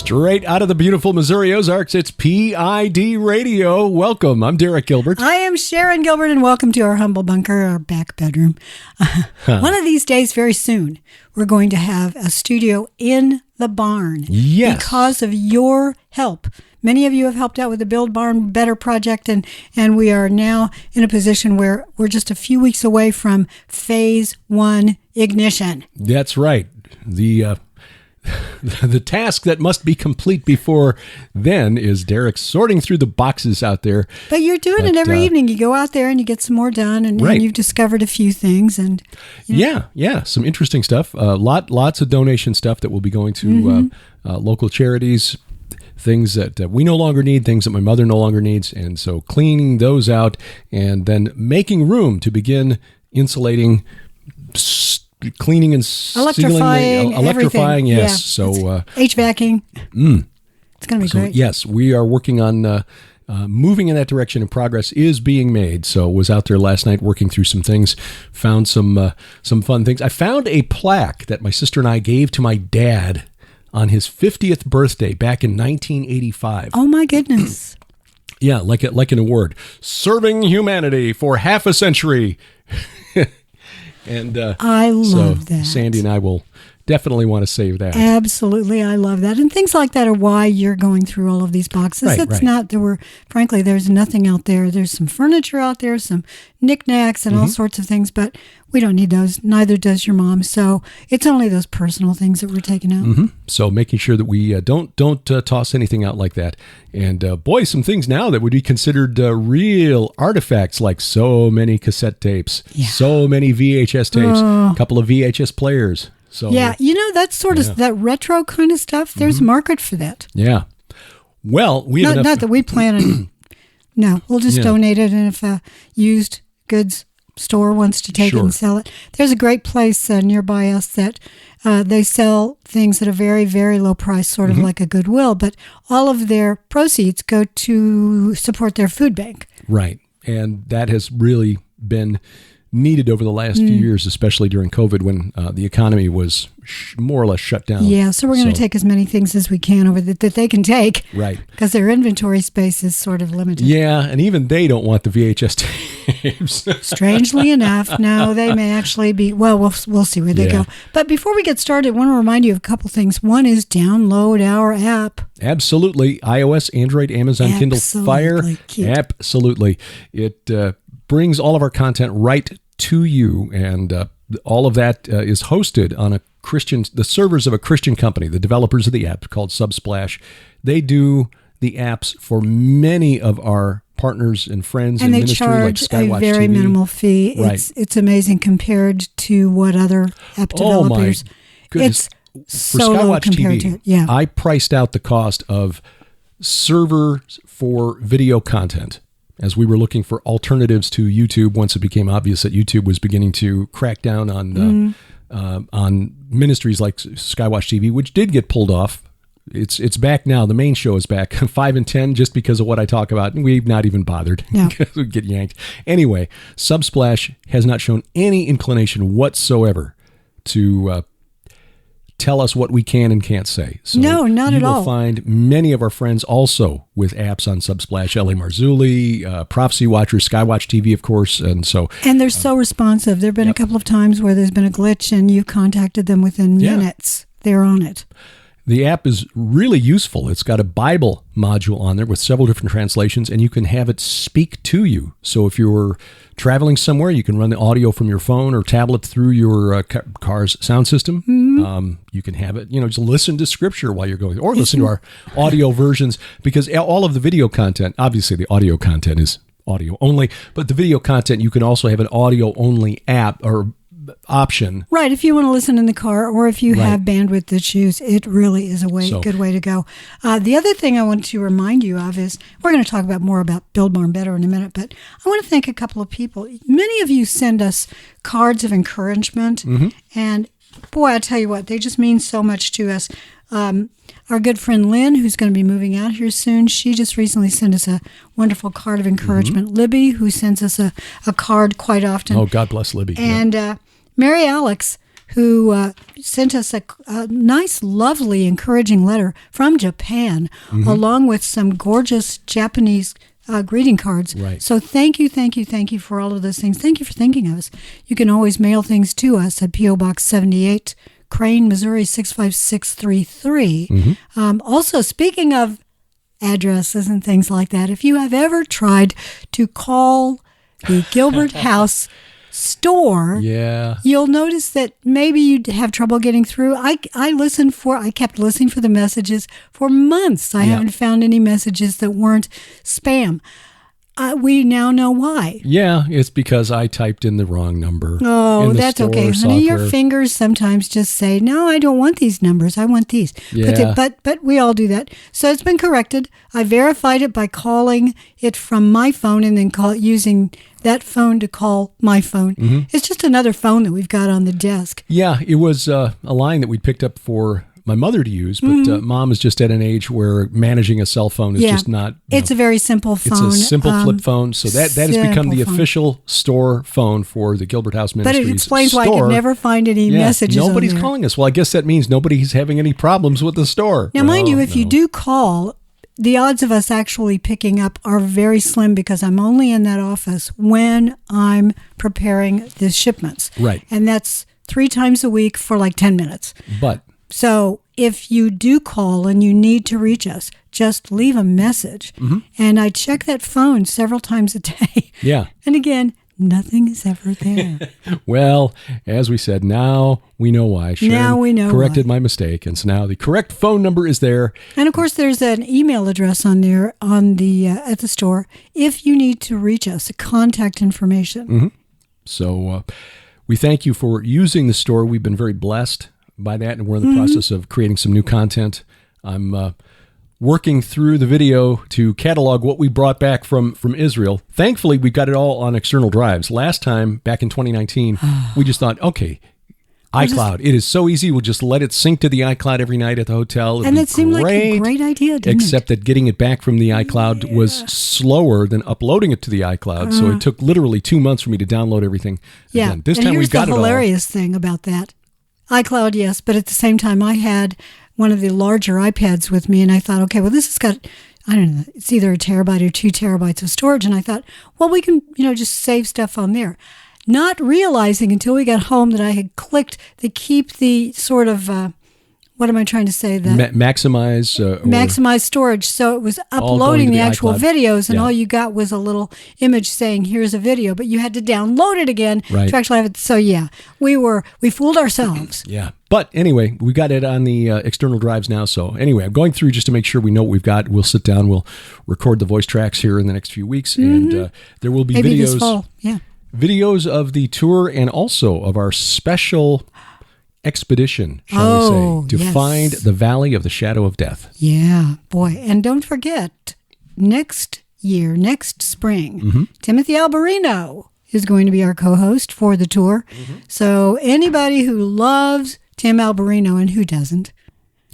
Straight out of the beautiful Missouri Ozarks, it's P.I.D. Radio. Welcome. I'm Derek Gilbert. I am Sharon Gilbert, and welcome to our humble bunker, our back bedroom. One of these days, very soon, we're going to have a studio in the barn. Yes. Because of your help. Many of you have helped out with the Build Barn Better project, and we are now in a position where we're just a few weeks away from phase 1 ignition. That's right. The task that must be complete before then is Derek sorting through the boxes out there. But you're doing it every evening. You go out there and you get some more done, and you've discovered a few things. And yeah, some interesting stuff. Lots of donation stuff that will be going to local charities, things that we no longer need, things that my mother no longer needs, and so cleaning those out and then making room to begin insulating, cleaning and electrifying, yes. Yeah. So HVACing. It's going to be great. Yes, we are working on moving in that direction, and progress is being made. So was out there last night working through some things, found some fun things. I found a plaque that my sister and I gave to my dad on his 50th birthday back in 1985. Oh my goodness. Yeah, like an award. Serving humanity for half a century. And I love that. Sandy and I will definitely want to save that. Absolutely, I love that. And things like that are why you're going through all of these boxes. It's not, frankly, there's nothing out there. There's some furniture out there, some knickknacks and all sorts of things, but we don't need those. Neither does your mom. So it's only those personal things that we're taking out. So making sure that we don't toss anything out like that. And boy, some things now that would be considered real artifacts, like so many cassette tapes, so many VHS tapes, a couple of VHS players. So, yeah, that's sort of that retro kind of stuff. There's a market for that. Yeah. Well, we have not that we plan on. No, we'll just donate it, and if a used goods store wants to take it and sell it, there's a great place nearby us that they sell things at a very, very low price, sort of like a Goodwill, but all of their proceeds go to support their food bank. Right, and that has really been needed over the last few years, especially during COVID when the economy was more or less shut down. Yeah, so we're going to take as many things as we can over that they can take. Right. Because their inventory space is sort of limited. Yeah, and even they don't want the VHS tapes. Strangely enough, no, they may actually be, we'll see where they go. But before we get started, I want to remind you of a couple things. One is download our app. Absolutely. iOS, Android, Amazon, Kindle, Fire. Cute. Absolutely. It brings all of our content right to you, and all of that is hosted on the servers of a Christian company, the developers of the app called Subsplash. They do the apps for many of our partners and friends in ministry, like Skywatch TV. And they charge a very minimal fee. Right. It's amazing compared to what other app developers. Oh my goodness. It's so low compared to it. Yeah. I priced out the cost of servers for video content as we were looking for alternatives to YouTube, once it became obvious that YouTube was beginning to crack down on ministries like Skywatch TV, which did get pulled off. It's back now. The main show is back, 5 and 10, just because of what I talk about. And we've not even bothered. No. We get yanked. Anyway, Subsplash has not shown any inclination whatsoever to tell us what we can and can't say. So no, not at all. You will find many of our friends also with apps on Subsplash. L.A. Marzulli, Prophecy Watcher, Skywatch TV, of course. And they're so responsive. There have been a couple of times where there's been a glitch and you've contacted them within minutes. They're on it. The app is really useful. It's got a Bible module on there with several different translations, and you can have it speak to you. So if you're traveling somewhere, you can run the audio from your phone or tablet through your car's sound system. You can have it, just listen to scripture while you're going, or listen to our audio versions, because all of the video content, obviously the audio content is audio only, but the video content, you can also have an audio only app or option. Right, if you want to listen in the car, or if you have bandwidth to choose, it really is a good way to go. The other thing I want to remind you of is, we're going to talk more about Build Barn Better in a minute, but I want to thank a couple of people. Many of you send us cards of encouragement, and boy, I tell you what, they just mean so much to us. Our good friend Lynn, who's going to be moving out here soon, she just recently sent us a wonderful card of encouragement. Libby, who sends us a card quite often. Oh, God bless Libby. And Mary Alex, who sent us a nice, lovely, encouraging letter from Japan, along with some gorgeous Japanese greeting cards. Right. So thank you for all of those things. Thank you for thinking of us. You can always mail things to us at P.O. Box 78, Crane, Missouri 65633. Also, speaking of addresses and things like that, if you have ever tried to call the Gilbert House store, you'll notice that maybe you'd have trouble getting through. I kept listening for the messages for months. I haven't found any messages that weren't spam. We now know why. Yeah, it's because I typed in the wrong number. Oh, that's okay, honey. Your fingers sometimes just say, "No, I don't want these numbers. I want these." Yeah. But we all do that. So it's been corrected. I verified it by calling it from my phone and then using that phone to call my phone. It's just another phone that we've got on the desk. Yeah, it was a line that we picked up for my mother to use, but Mom is just at an age where managing a cell phone is just not. It's a very simple phone. It's a simple flip phone, so that has become the official store phone for the Gilbert House Ministries. But it explains why I could never find any messages. Nobody's on there. calling us. Well, I guess that means nobody's having any problems with the store. Now, mind you, if you do call, the odds of us actually picking up are very slim because I'm only in that office when I'm preparing the shipments. Right. And that's 3 times a week for like 10 minutes. So if you do call and you need to reach us, just leave a message. And I check that phone several times a day. Yeah. And again, nothing is ever there. Well, as we said, now we know why. Sharon now we know corrected why. my mistake, and so now the correct phone number is there. And of course, there's an email address on there on the at the store if you need to reach us. Contact information. So we thank you for using the store. We've been very blessed by that, and we're in the process of creating some new content. I'm working through the video to catalog what we brought back from Israel. Thankfully, we got it all on external drives. Last time, back in 2019, we just thought, okay, iCloud. It is so easy. We'll just let it sync to the iCloud every night at the hotel. And it seemed like a great idea, didn't it? Except that getting it back from the iCloud was slower than uploading it to the iCloud. So it took literally 2 months for me to download everything again. This time we got it all. Here's the hilarious thing about that. iCloud, yes, but at the same time, I had one of the larger iPads with me, and I thought, okay, well, this has got, I don't know, it's either a terabyte or 2 terabytes of storage, and I thought, well, we can, just save stuff on there. Not realizing until we got home that I had clicked to keep the sort of, what am I trying to say? Maximize storage. So it was uploading the actual iCloud videos, and all you got was a little image saying, here's a video, but you had to download it again to actually have it. So we fooled ourselves. Yeah. But anyway, we got it on the external drives now. So anyway, I'm going through just to make sure we know what we've got. We'll sit down. We'll record the voice tracks here in the next few weeks. And there will be Maybe videos. This fall. Yeah. Videos of the tour and also of our special expedition, shall we say, to find the Valley of the Shadow of Death. Yeah, boy. And don't forget, next spring, Timothy Alberino is going to be our co-host for the tour. So anybody who loves Tim Alberino, and who doesn't?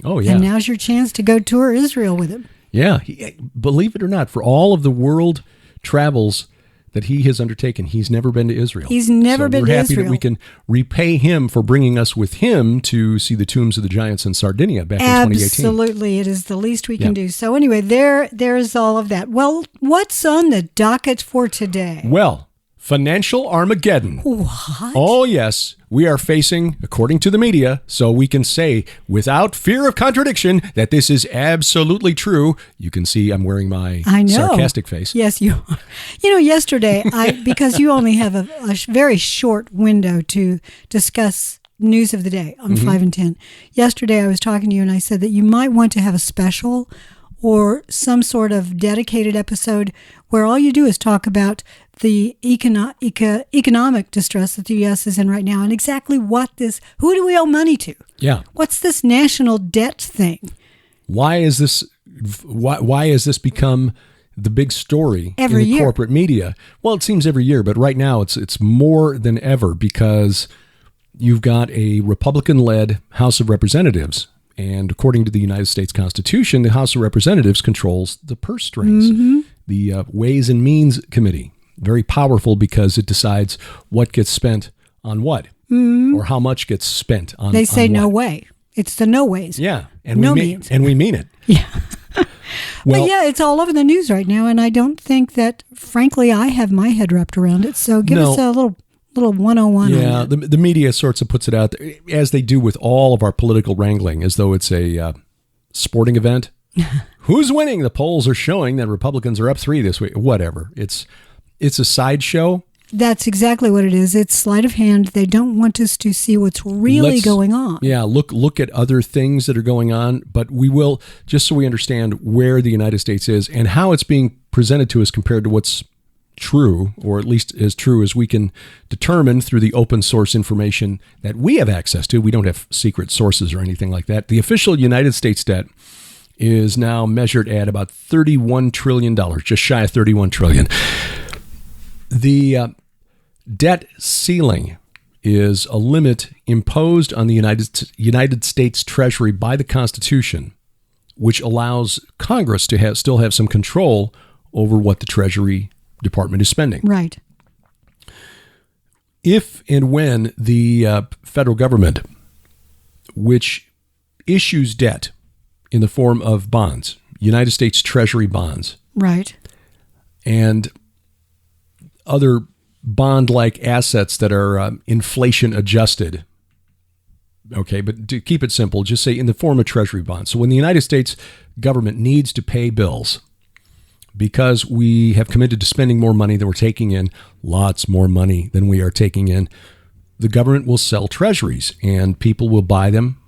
Oh, yeah. And now's your chance to go tour Israel with him. Yeah. Believe it or not, for all of the world travels that he has undertaken, he's never been to Israel. He's never been to Israel. We're happy that we can repay him for bringing us with him to see the tombs of the giants in Sardinia back in 2018. Absolutely. It is the least we can do. So anyway, there's all of that. Well, what's on the docket for today? Well, financial Armageddon. What? Oh, yes. We are facing, according to the media, so we can say without fear of contradiction that this is absolutely true. You can see I'm wearing my sarcastic face. Yes, you are. Yesterday, because you only have a very short window to discuss news of the day on 5 and 10. Yesterday, I was talking to you and I said that you might want to have a special or some sort of dedicated episode where all you do is talk about the economic distress that the U.S. is in right now and exactly who do we owe money to? Yeah. What's this national debt thing? Why is this become the big story in the corporate media? Well, it seems every year, but right now it's more than ever because you've got a Republican-led House of Representatives. And according to the United States Constitution, the House of Representatives controls the purse strings. The Ways and Means Committee, very powerful because it decides what gets spent on what. or how much gets spent on. They say on no way. It's the no ways. Yeah, and no we means. And we mean it. Yeah. Well, but yeah, it's all over the news right now, and I don't think that, frankly, I have my head wrapped around it. So give us a little 101 Yeah, on that. the media sorts of puts it out there, as they do with all of our political wrangling, as though it's a sporting event. Who's winning? The polls are showing that Republicans are up 3 this week. Whatever. It's a sideshow. That's exactly what it is. It's sleight of hand. They don't want us to see what's really going on. Yeah, look at other things that are going on, but we will, just so we understand where the United States is and how it's being presented to us compared to what's true, or at least as true as we can determine through the open source information that we have access to. We don't have secret sources or anything like that. The official United States debt is now measured at about $31 trillion, just shy of $31 trillion. The debt ceiling is a limit imposed on the United States Treasury by the Constitution, which allows Congress to still have some control over what the Treasury Department is spending. Right. If and when the federal government, which issues debt in the form of bonds, United States Treasury bonds, right, and other bond-like assets that are inflation adjusted. Okay, but to keep it simple, just say in the form of treasury bonds. So when the United States government needs to pay bills because we have committed to spending more money than we're taking in, lots more money than we are taking in, the government will sell treasuries and people will buy them.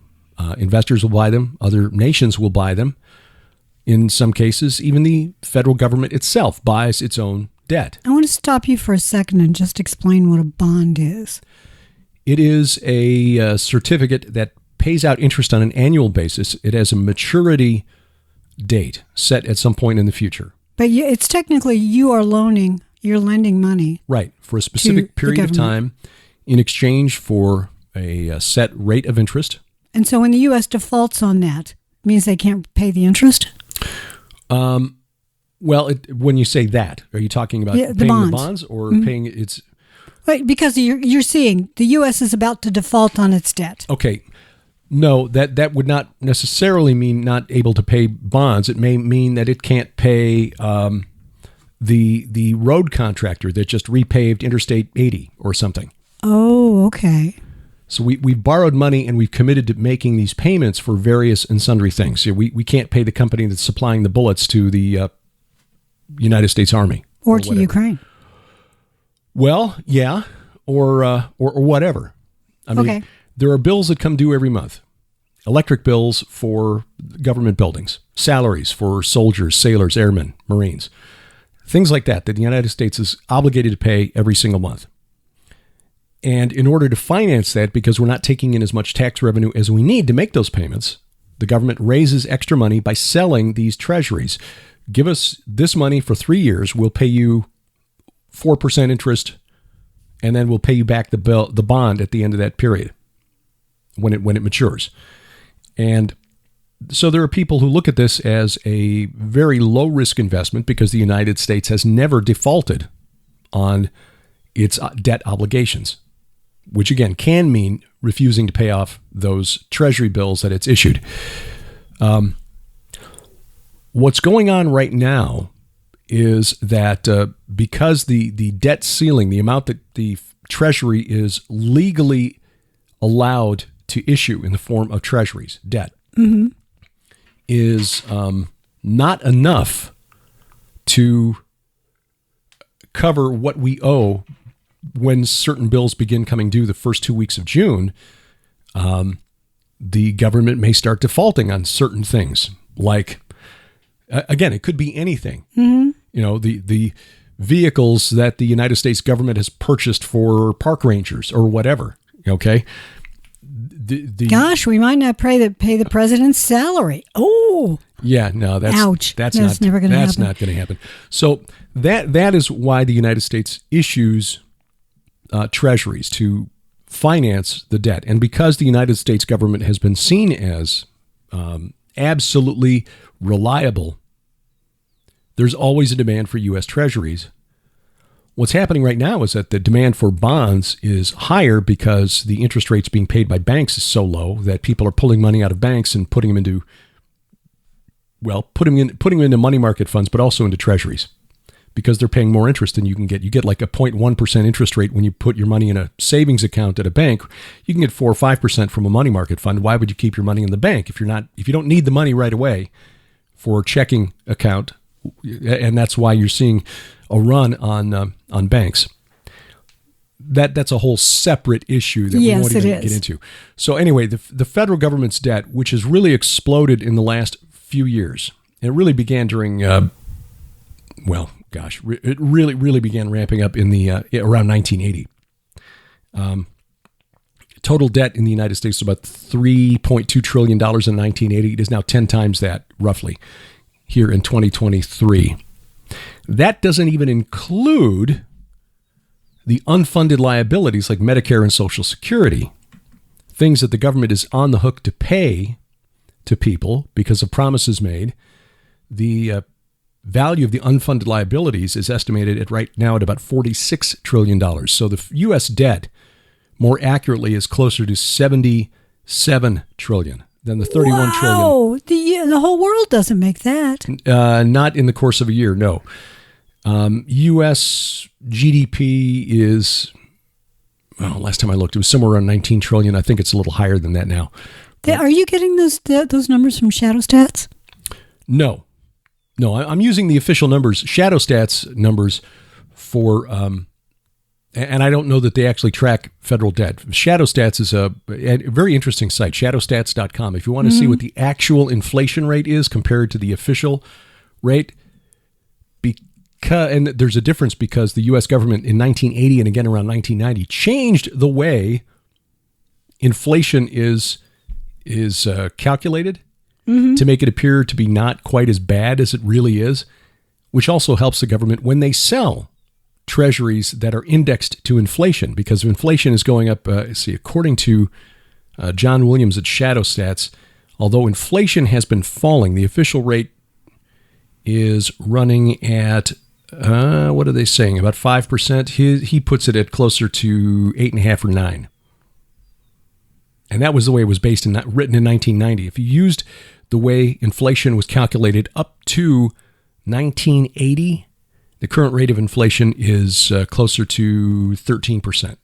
Investors will buy them. Other nations will buy them. In some cases, even the federal government itself buys its own debt. I want to stop you for a second and just explain what a bond is. It is a certificate that pays out interest on an annual basis. It has a maturity date set at some point in the future. But it's technically you're lending money. Right, for a specific period of time in exchange for a set rate of interest. And so when the U.S. defaults on that, it means they can't pay the interest? Well, when you say that, are you talking about paying the bonds or paying its... Right, because you're seeing the U.S. is about to default on its debt. Okay. No, that would not necessarily mean not able to pay bonds. It may mean that it can't pay the road contractor that just repaved Interstate 80 or something. Oh, okay. So we've borrowed money and we've committed to making these payments for various and sundry things. So we can't pay the company that's supplying the bullets to the United States Army. Or to Ukraine. Well, yeah, or whatever. I mean, there are bills that come due every month. Electric bills for government buildings, salaries for soldiers, sailors, airmen, Marines, things like that the United States is obligated to pay every single month. And in order to finance that, because we're not taking in as much tax revenue as we need to make those payments, the government raises extra money by selling these treasuries. Give us this money for 3 years. We'll pay you 4% interest, and then we'll pay you back the bond at the end of that period when it matures. And so there are people who look at this as a very low risk investment because the United States has never defaulted on its debt obligations, which again can mean refusing to pay off those treasury bills that it's issued. What's going on right now is that because the debt ceiling, the amount that the Treasury is legally allowed to issue in the form of treasuries, debt, is not enough to cover what we owe when certain bills begin coming due the first 2 weeks of June. The government may start defaulting on certain things, like, again, it could be anything. You know, the vehicles that the United States government has purchased for park rangers or whatever. Okay. Gosh, we might not pay the president's salary. Oh, yeah, no, ouch. That's never going to happen. That's not going to happen. So that is why the United States issues treasuries to finance the debt, and because the United States government has been seen as absolutely reliable, there's always a demand for U.S. treasuries. what's happening right now is that the demand for bonds is higher because the interest rates being paid by banks is so low that people are pulling money out of banks and putting them into, putting them into money market funds, but also into treasuries, because they're paying more interest than you can get. You get like a 0.1% interest rate when you put your money in a savings account at a bank. You can get 4 or 5% from a money market fund. Why would you keep your money in the bank if you don't need the money right away for a checking account? And that's why you're seeing a run on banks. That's a whole separate issue that we won't even get into. So anyway, the federal government's debt, which has really exploded in the last few years, and it really began during, it really began ramping up in the around 1980. Total debt in the United States was about $3.2 trillion in 1980. It is now 10 times that, roughly, here in 2023. That doesn't even include the unfunded liabilities like Medicare and Social Security, things that the government is on the hook to pay to people because of promises made. The value of the unfunded liabilities is estimated at right now at about $46 trillion. So the U.S. debt, more accurately, is closer to $77 trillion than the $31 trillion. Oh, the whole world doesn't make that. Not in the course of a year, no. U.S. GDP is, last time I looked, it was somewhere around 19 trillion. I think it's a little higher than that now. Are you getting those numbers from Shadow Stats? No, I'm using the official numbers, Shadow Stats numbers for, and I don't know that they actually track federal debt. Shadow Stats is a very interesting site, shadowstats.com. If you want to see what the actual inflation rate is compared to the official rate, and there's a difference because the U.S. government in 1980 and again around 1990 changed the way inflation is calculated to make it appear to be not quite as bad as it really is, which also helps the government when they sell treasuries that are indexed to inflation, because inflation is going up. According to John Williams at Shadow Stats, although inflation has been falling, the official rate is running at what are they saying? About 5%. He puts it at closer to 8.5 or 9. And that was the way it was written in 1990. If you used the way inflation was calculated up to 1980, the current rate of inflation is closer to 13%.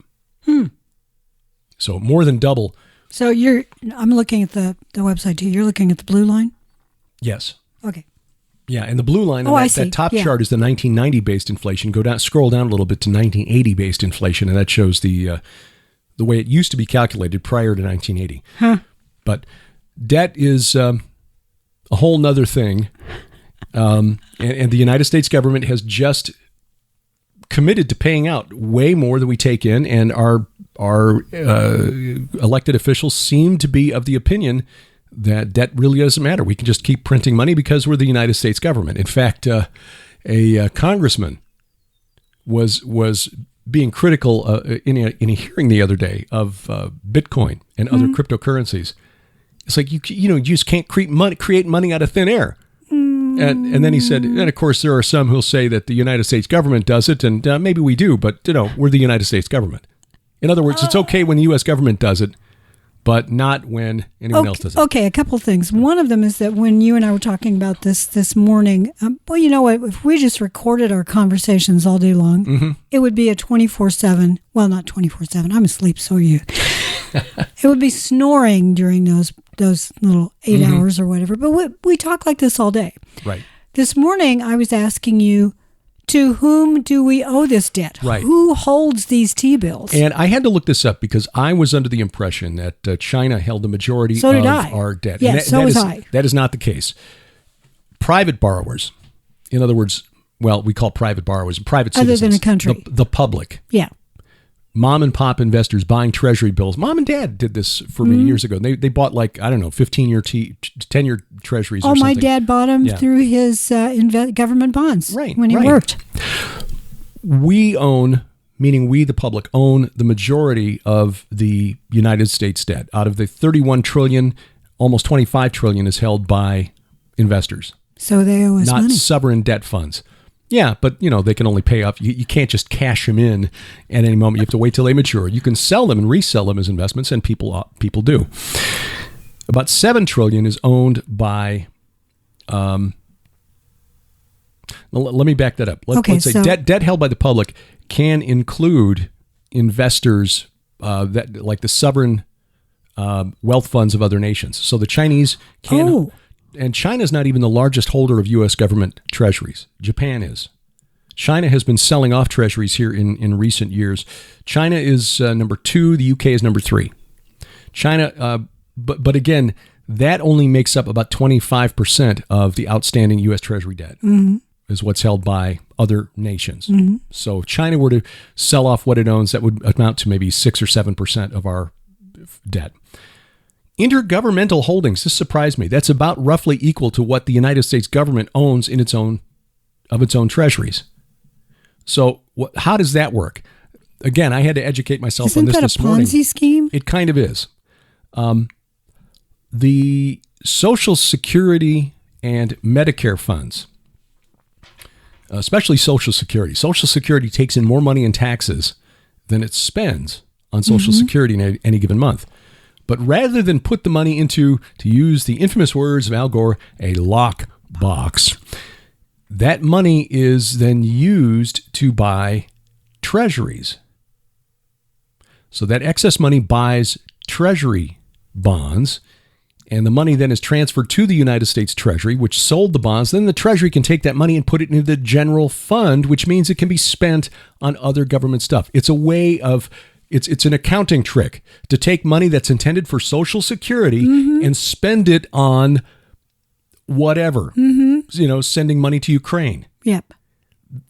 So more than double. So I'm looking at the website too. You're looking at the blue line? Yes. Okay. Yeah, and the blue line on that top chart is the 1990-based inflation. Scroll down a little bit to 1980-based inflation, and that shows the way it used to be calculated prior to 1980. But debt is a whole nother thing, and the United States government has just committed to paying out way more than we take in, and our elected officials seem to be of the opinion that debt really doesn't matter. We can just keep printing money because we're the United States government. In fact, a congressman was being critical in a hearing the other day of Bitcoin and other cryptocurrencies. It's like you just can't create money out of thin air. And then he said, and of course there are some who'll say that the United States government does it, and maybe we do, but we're the United States government. In other words, it's okay when the U.S. government does it, but not when anyone else does it. Okay, a couple of things. One of them is that when you and I were talking about this morning, you know what? If we just recorded our conversations all day long, it would be a 24/7. Well, not 24/7. I'm asleep, so are you. It would be snoring during those little 8 hours or whatever. But we talk like this all day. Right. This morning, I was asking you, to whom do we owe this debt? Right. Who holds these T-bills? And I had to look this up because I was under the impression that China held the majority of our debt. Yes, so was I. That is not the case. Private borrowers, in other words, we call private borrowers private citizens. Other than a country. The public. Yeah. Mom and pop investors buying treasury bills. Mom and dad did this for me years ago. They bought 15-year, 10-year treasuries or something. My dad bought them through his government bonds when he worked. We own, meaning we, the public, own the majority of the United States debt. Out of the 31 trillion, almost 25 trillion is held by investors. So they owe us money. Not sovereign debt funds. Yeah, but they can only pay off. You can't just cash them in at any moment. You have to wait till they mature. You can sell them and resell them as investments, and people do. About $7 trillion is owned by. Let me back that up. Let's say debt held by the public can include investors that like the sovereign wealth funds of other nations. So the Chinese can, and China's not even the largest holder of U.S. government treasuries. Japan is. China has been selling off treasuries here in recent years. China is number 2. The UK is number 3. China, but again, that only makes up about 25% of the outstanding U.S. Treasury debt. Mm-hmm. Is what's held by other nations. Mm-hmm. So if China were to sell off what it owns, that would amount to maybe 6 or 7% of our debt. Intergovernmental holdings, this surprised me. That's about roughly equal to what the United States government owns in its own treasuries. So how does that work? Again, I had to educate myself on this morning. Isn't that a Ponzi scheme? It kind of is. The Social Security and Medicare funds, especially Social Security. Social Security takes in more money in taxes than it spends on Social Security in any given month. But rather than put the money into, to use the infamous words of Al Gore, a lock box, that money is then used to buy treasuries. So that excess money buys treasury bonds, and the money then is transferred to the United States Treasury, which sold the bonds. Then the Treasury can take that money and put it into the general fund, which means it can be spent on other government stuff. It's a way of, it's an accounting trick to take money that's intended for Social Security and spend it on whatever, sending money to Ukraine. Yep.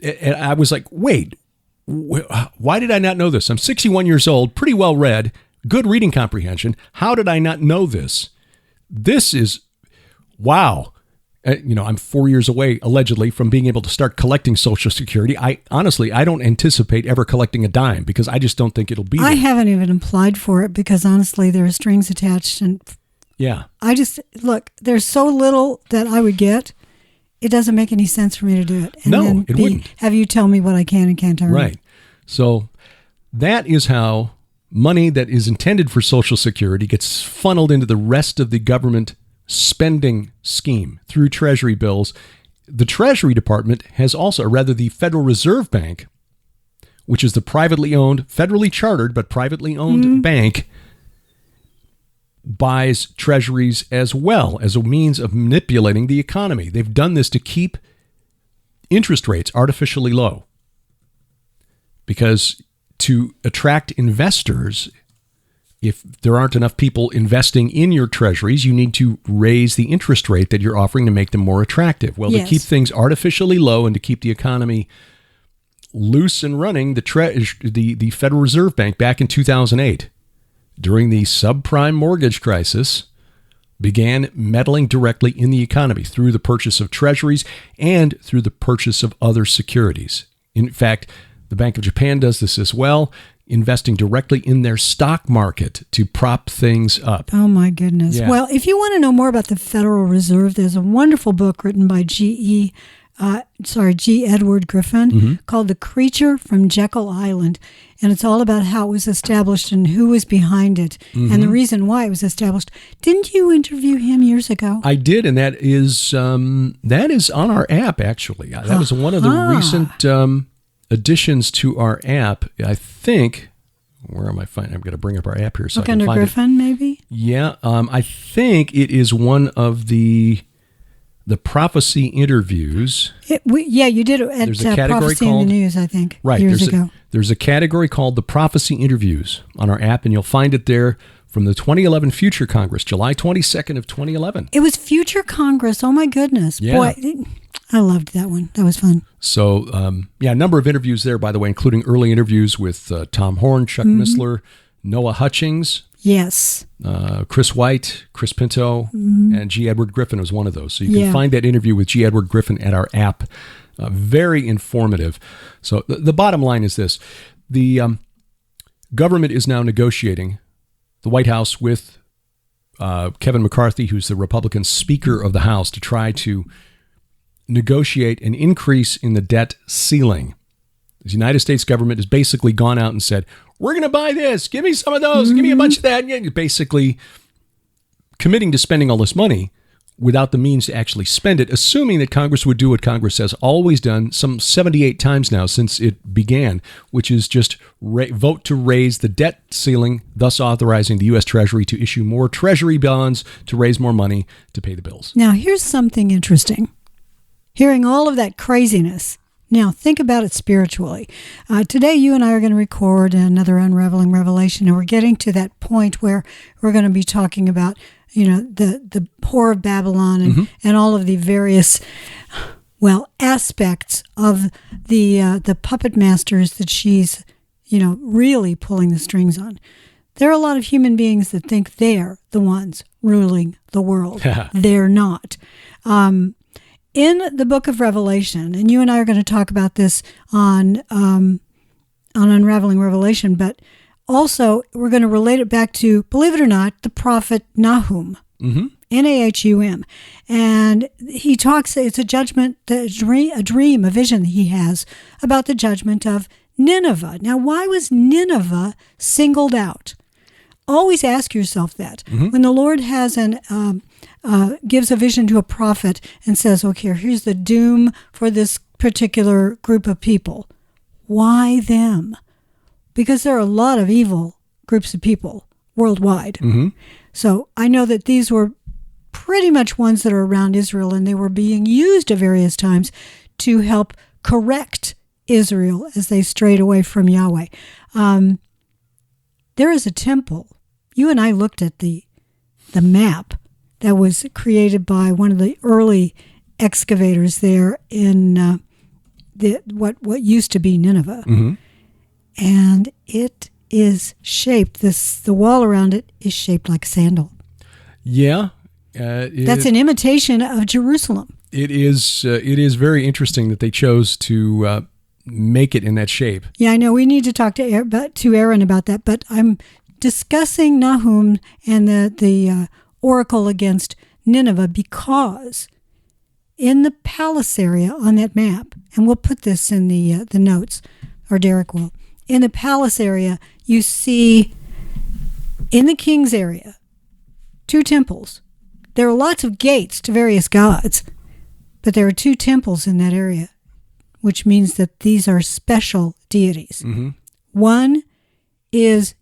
And I was like, wait, why did I not know this? I'm 61 years old, pretty well read, good reading comprehension. How did I not know this? This is, wow. I'm 4 years away, allegedly, from being able to start collecting Social Security. I don't anticipate ever collecting a dime because I just don't think it'll be there. I haven't even applied for it because, honestly, there are strings attached. And yeah. Look, there's so little that I would get. It doesn't make any sense for me to do it. And no, then it wouldn't. Have you tell me what I can and can't earn. Right. So that is how money that is intended for Social Security gets funneled into the rest of the government spending scheme through Treasury bills. The Treasury Department has also, or rather the Federal Reserve Bank, which is the privately owned, federally chartered, but privately owned bank, buys treasuries as well as a means of manipulating the economy. They've done this to keep interest rates artificially low because to attract investors, if there aren't enough people investing in your treasuries, you need to raise the interest rate that you're offering to make them more attractive. Well, to keep things artificially low and to keep the economy loose and running, the Federal Reserve Bank back in 2008, during the subprime mortgage crisis, began meddling directly in the economy through the purchase of treasuries and through the purchase of other securities. In fact, the Bank of Japan does this as well, investing directly in their stock market to prop things up. Oh, my goodness. Yeah. Well, if you want to know more about the Federal Reserve, there's a wonderful book written by G. Edward Griffin called The Creature from Jekyll Island. And it's all about how it was established and who was behind it and the reason why it was established. Didn't you interview him years ago? I did, and that is on our app, actually. That was one of the recent additions to our app. I think, where am I finding? I'm going to bring up our app here so I can find Griffin, maybe? Yeah, I think it is one of the prophecy interviews. You did it at Prophecy in the News, I think, years ago. There's a category called the prophecy interviews on our app, and you'll find it there from the 2011 Future Congress, July 22nd of 2011. It was Future Congress. Oh, my goodness. Yeah. Boy, I loved that one. That was fun. So, a number of interviews there, by the way, including early interviews with Tom Horn, Chuck Missler, Noah Hutchings. Yes. Chris White, Chris Pinto, and G. Edward Griffin was one of those. So you can find that interview with G. Edward Griffin at our app. Very informative. So the bottom line is this. The government is now negotiating, the White House, with Kevin McCarthy, who's the Republican Speaker of the House, to try to negotiate an increase in the debt ceiling. The United States government has basically gone out and said, we're going to buy this. Give me some of those. Give me a bunch of that. And you're basically committing to spending all this money without the means to actually spend it, assuming that Congress would do what Congress has always done some 78 times now since it began, which is just vote to raise the debt ceiling, thus authorizing the U.S. Treasury to issue more Treasury bonds to raise more money to pay the bills. Now, here's something interesting. Hearing all of that craziness, now think about it spiritually. Today, you and I are going to record another Unraveling Revelation, and we're getting to that point where we're going to be talking about the whore of Babylon and all of the various, aspects of the puppet masters that she's, really pulling the strings on. There are a lot of human beings that think they're the ones ruling the world. They're not. In the book of Revelation, and you and I are going to talk about this on Unraveling Revelation, but also we're going to relate it back to, believe it or not, the prophet Nahum, Nahum. And he talks, it's a judgment, a dream, a vision that he has about the judgment of Nineveh. Now, why was Nineveh singled out? Always ask yourself that. When the Lord has gives a vision to a prophet and says, okay, here's the doom for this particular group of people. Why them? Because there are a lot of evil groups of people worldwide. So I know that these were pretty much ones that are around Israel, and they were being used at various times to help correct Israel as they strayed away from Yahweh. There is a temple. You and I looked at the map that was created by one of the early excavators there in what used to be Nineveh. And it is shaped, the wall around it is shaped like a sandal. Yeah. That's an imitation of Jerusalem. It is very interesting that they chose to make it in that shape. Yeah, I know. We need to talk to Aaron about that, but I'm discussing Nahum and the oracle against Nineveh because in the palace area on that map, and we'll put this in the notes, or Derek will, in the palace area, you see in the king's area 2 temples. There are lots of gates to various gods, but there are 2 temples in that area, which means that these are special deities. One is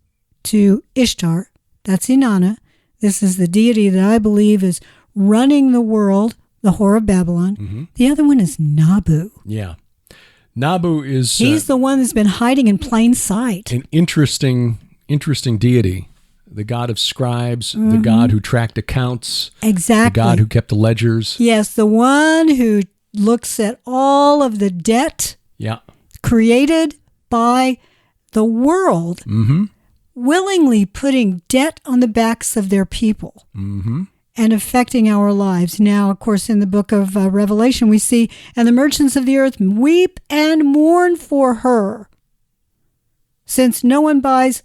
to Ishtar, that's Inanna. This is the deity that I believe is running the world, the whore of Babylon. The other one is Nabu. Yeah. Nabu is... He's the one that's been hiding in plain sight. An interesting deity. The god of scribes, the god who tracked accounts. Exactly. The god who kept the ledgers. Yes, the one who looks at all of the debt created by the world, willingly putting debt on the backs of their people and affecting our lives. Now, of course, in the book of Revelation, we see, and the merchants of the earth weep and mourn for her, since no one buys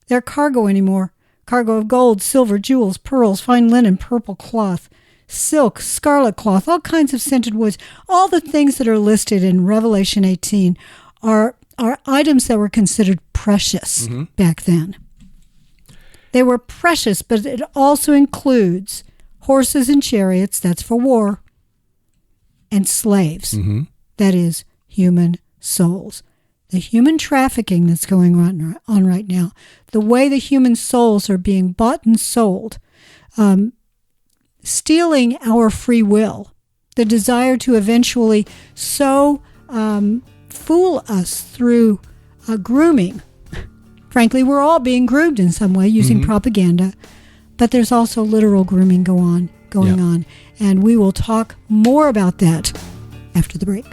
their cargo anymore. Cargo of gold, silver, jewels, pearls, fine linen, purple cloth, silk, scarlet cloth, all kinds of scented woods. All the things that are listed in Revelation 18 are items that were considered precious back then. They were precious, but it also includes horses and chariots, that's for war, and slaves, that is, human souls. The human trafficking that's going on right now, the way the human souls are being bought and sold, stealing our free will, the desire to eventually so fool us through grooming. Frankly, we're all being groomed in some way using propaganda, but there's also literal grooming going on. And we will talk more about that after the break.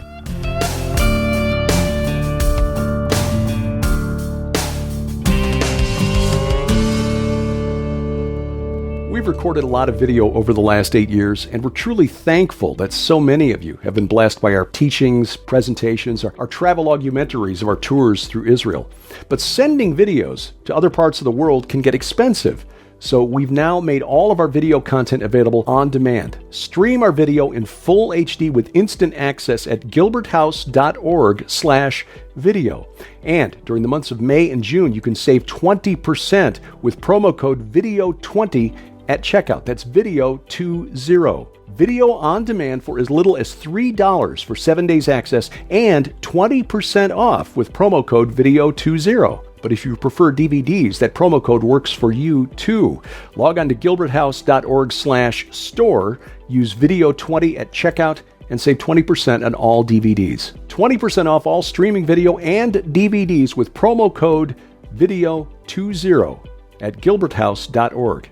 We've recorded a lot of video over the last 8 years, and we're truly thankful that so many of you have been blessed by our teachings, presentations, our travel augmentaries of our tours through Israel. But sending videos to other parts of the world can get expensive. So we've now made all of our video content available on demand. Stream our video in full HD with instant access at gilberthouse.org/video. And during the months of May and June, you can save 20% with promo code VIDEO20 at checkout. That's VIDEO20. Video on demand for as little as $3 for 7 days access and 20% off with promo code VIDEO20. But if you prefer DVDs, that promo code works for you too. Log on to gilberthouse.org/store, use VIDEO20 at checkout, and save 20% on all DVDs. 20% off all streaming video and DVDs with promo code VIDEO20 at gilberthouse.org.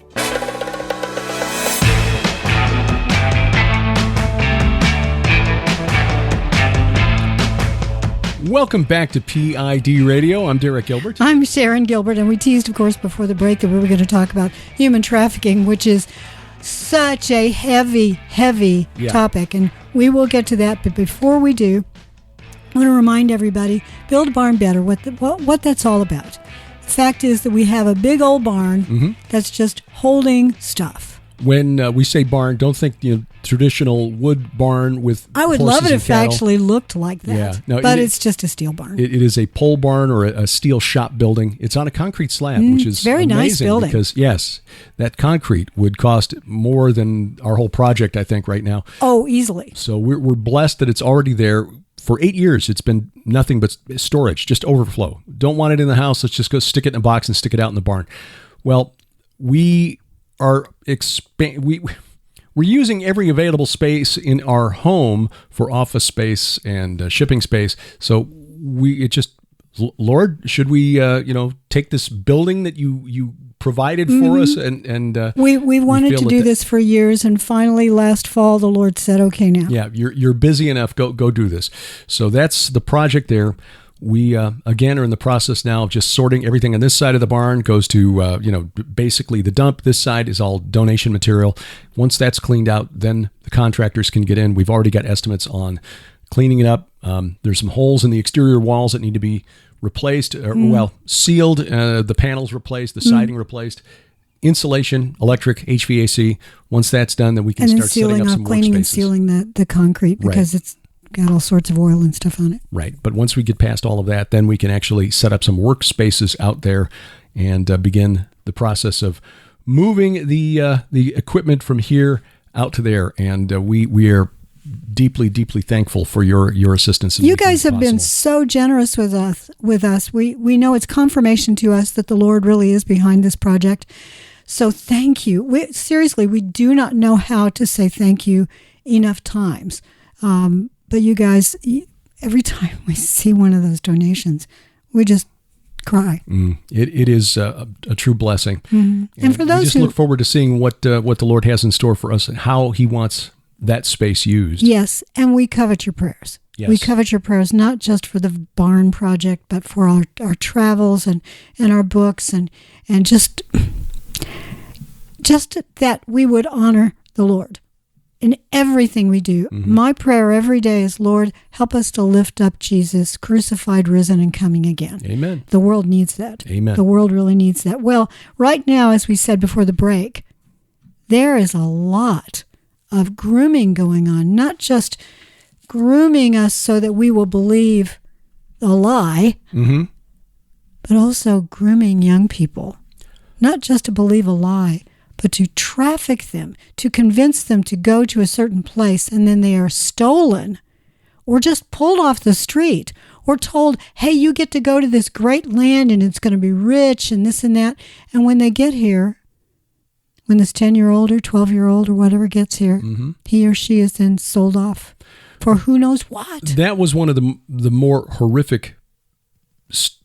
Welcome back to P.I.D. Radio. I'm Derek Gilbert. I'm Sharon Gilbert, and we teased, of course, before the break that we were going to talk about human trafficking, which is such a heavy topic, and we will get to that. But before we do, I want to remind everybody, Build a Barn Better, what that's all about. The fact is that we have a big old barn that's just holding stuff. When we say barn, don't think traditional wood barn with I would horses love it if it cattle. Actually looked like that. Yeah. No, but it's just a steel barn. It is a pole barn or a steel shop building. It's on a concrete slab, which is very amazing nice building. Because, yes, that concrete would cost more than our whole project, I think, right now. Oh, easily. So we're blessed that it's already there. For 8 years, it's been nothing but storage, just overflow. Don't want it in the house. Let's just go stick it in a box and stick it out in the barn. Well, we are we're using every available space in our home for office space and shipping space. So Lord, should we take this building that you provided for us and we wanted to do this for years, and finally last fall the Lord said, okay, now. Yeah, you're busy enough. Go do this. So that's the project there. We, again, are in the process now of just sorting everything on this side of the barn, goes to, basically the dump. This side is all donation material. Once that's cleaned out, then the contractors can get in. We've already got estimates on cleaning it up. There's some holes in the exterior walls that need to be replaced, sealed, the panels replaced, the siding replaced. Insulation, electric, HVAC. Once that's done, then we can start setting up some workspaces. Cleaning and sealing the concrete because it's got all sorts of oil and stuff on it. Right. But once we get past all of that, then we can actually set up some workspaces out there and begin the process of moving the equipment from here out to there. And we are deeply, deeply thankful for your assistance. You guys have been so generous with us. We know it's confirmation to us that the Lord really is behind this project. So thank you. We do not know how to say thank you enough times. But you guys, every time we see one of those donations, we just cry. It is a true blessing. And for those we just look forward to seeing what the Lord has in store for us and how He wants that space used. Yes, and we covet your prayers. Yes. We covet your prayers, not just for the barn project, but for our travels and our books and just that we would honor the Lord in everything we do. My prayer every day is, Lord, help us to lift up Jesus, crucified, risen, and coming again. Amen. The world needs that. Amen. The world really needs that. Well, right now, as we said before the break, there is a lot of grooming going on, not just grooming us so that we will believe a lie, but also grooming young people, not just to believe a lie, but to traffic them, to convince them to go to a certain place, and then they are stolen or just pulled off the street or told, hey, you get to go to this great land and it's going to be rich and this and that. And when they get here, when this 10-year-old or 12-year-old or whatever gets here, he or she is then sold off for who knows what. That was one of the more horrific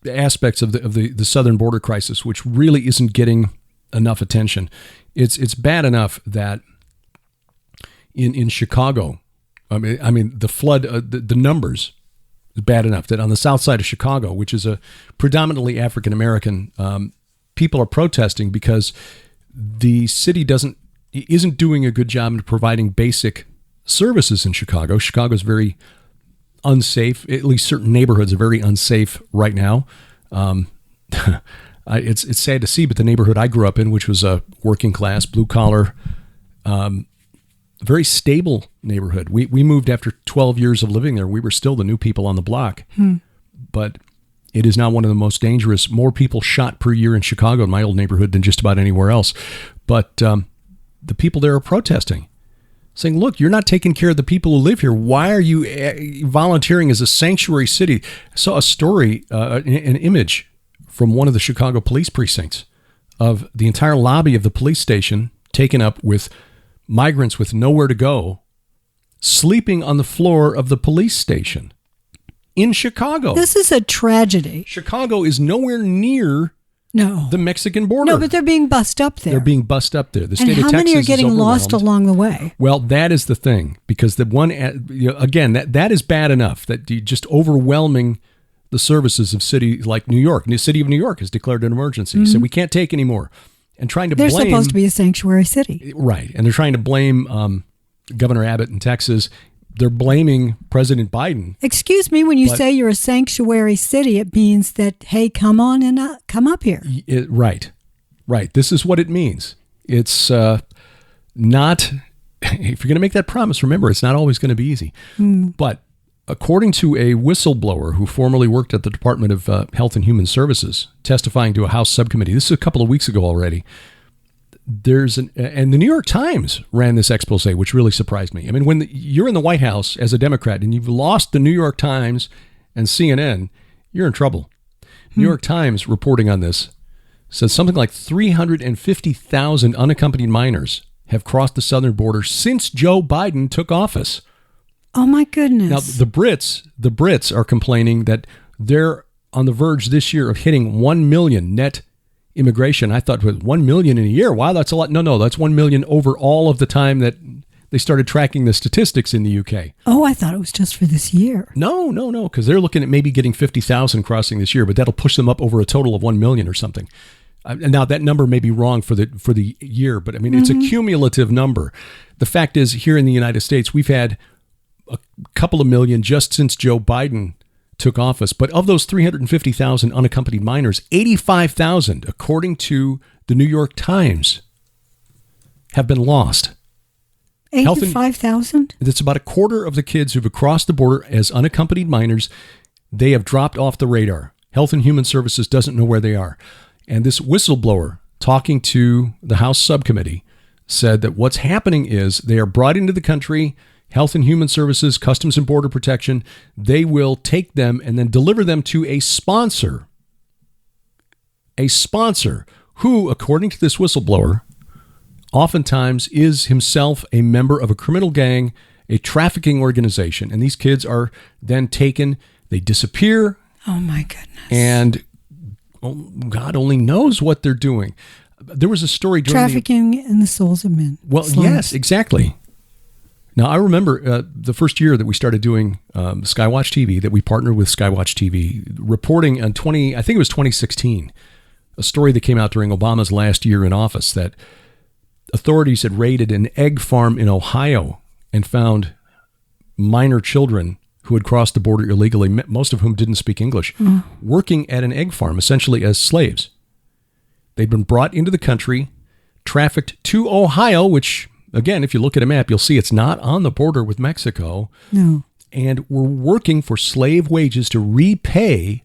aspects of the southern border crisis, which really isn't getting enough attention. It's bad enough that in Chicago, I mean the flood, the numbers is bad enough that on the south side of Chicago, which is a predominantly African American, people are protesting because the city isn't doing a good job in providing basic services in Chicago. Chicago's very unsafe. At least certain neighborhoods are very unsafe right now. It's sad to see, but the neighborhood I grew up in, which was a working class, blue collar, very stable neighborhood. We moved after 12 years of living there. We were still the new people on the block, but it is now one of the most dangerous. More people shot per year in Chicago, in my old neighborhood, than just about anywhere else. But the people there are protesting, saying, look, you're not taking care of the people who live here. Why are you volunteering as a sanctuary city? I saw a story, an image from one of the Chicago police precincts of the entire lobby of the police station taken up with migrants with nowhere to go, sleeping on the floor of the police station in Chicago. This is a tragedy. Chicago is nowhere near the Mexican border. No, but they're being bussed up there. They're being bussed up there. The state and of how Texas many are getting is lost along the way? Well, that is the thing, because the one, again, that is bad enough, that you just overwhelming the services of city like New York. The city of New York has declared an emergency. So we can't take any more. And trying to They're blame... supposed to be a sanctuary city. Right. And they're trying to blame Governor Abbott in Texas. They're blaming President Biden. Excuse me, when you say you're a sanctuary city, it means that, hey, come on and come up here. Right. This is what it means. It's not, if you're going to make that promise, remember, it's not always going to be easy. But according to a whistleblower who formerly worked at the Department of Health and Human Services, testifying to a House subcommittee, this is a couple of weeks ago already, and the New York Times ran this expose, which really surprised me. I mean, when you're in the White House as a Democrat and you've lost the New York Times and CNN, you're in trouble. New York Times reporting on this says something like 350,000 unaccompanied minors have crossed the southern border since Joe Biden took office. Oh my goodness. Now, the Brits are complaining that they're on the verge this year of hitting 1 million net immigration. I thought with 1 million in a year. Wow, that's a lot. No, that's 1 million over all of the time that they started tracking the statistics in the UK. Oh, I thought it was just for this year. No, because they're looking at maybe getting 50,000 crossing this year, but that'll push them up over a total of 1 million or something. Now, that number may be wrong for the year, but I mean, it's a cumulative number. The fact is, here in the United States, we've had a couple of million just since Joe Biden took office. But of those 350,000 unaccompanied minors, 85,000, according to the New York Times, have been lost. 85,000? That's about a quarter of the kids who've crossed the border as unaccompanied minors. They have dropped off the radar. Health and Human Services doesn't know where they are. And this whistleblower, talking to the House subcommittee, said that what's happening is they are brought into the country. Health and Human Services, Customs and Border Protection, they will take them and then deliver them to a sponsor who, according to this whistleblower, oftentimes is himself a member of a criminal gang, a trafficking organization. And these kids are then taken, they disappear. Oh my goodness. And God only knows what they're doing. There was a story during trafficking in the souls of men. Well, Slaves. Yes, exactly. Now, I remember the first year that we started doing Skywatch TV, that we partnered with Skywatch TV, reporting on I think it was 2016, a story that came out during Obama's last year in office, that authorities had raided an egg farm in Ohio and found minor children who had crossed the border illegally, most of whom didn't speak English, working at an egg farm, essentially as slaves. They'd been brought into the country, trafficked to Ohio, which... Again, if you look at a map, you'll see it's not on the border with Mexico. No. And we're working for slave wages to repay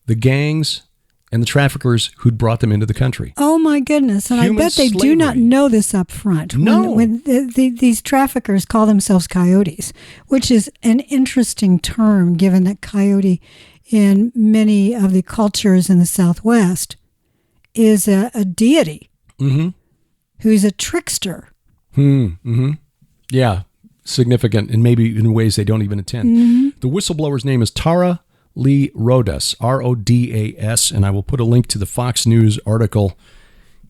the gangs and the traffickers who'd brought them into the country. Oh, my goodness. And Human I bet they slavery. do not know this up front. No. When these traffickers call themselves coyotes, which is an interesting term, given that coyote in many of the cultures in the Southwest is a deity who's a trickster. Yeah, significant, and maybe in ways they don't even intend. The whistleblower's name is Tara Lee Rodas, Rodas, and I will put a link to the Fox News article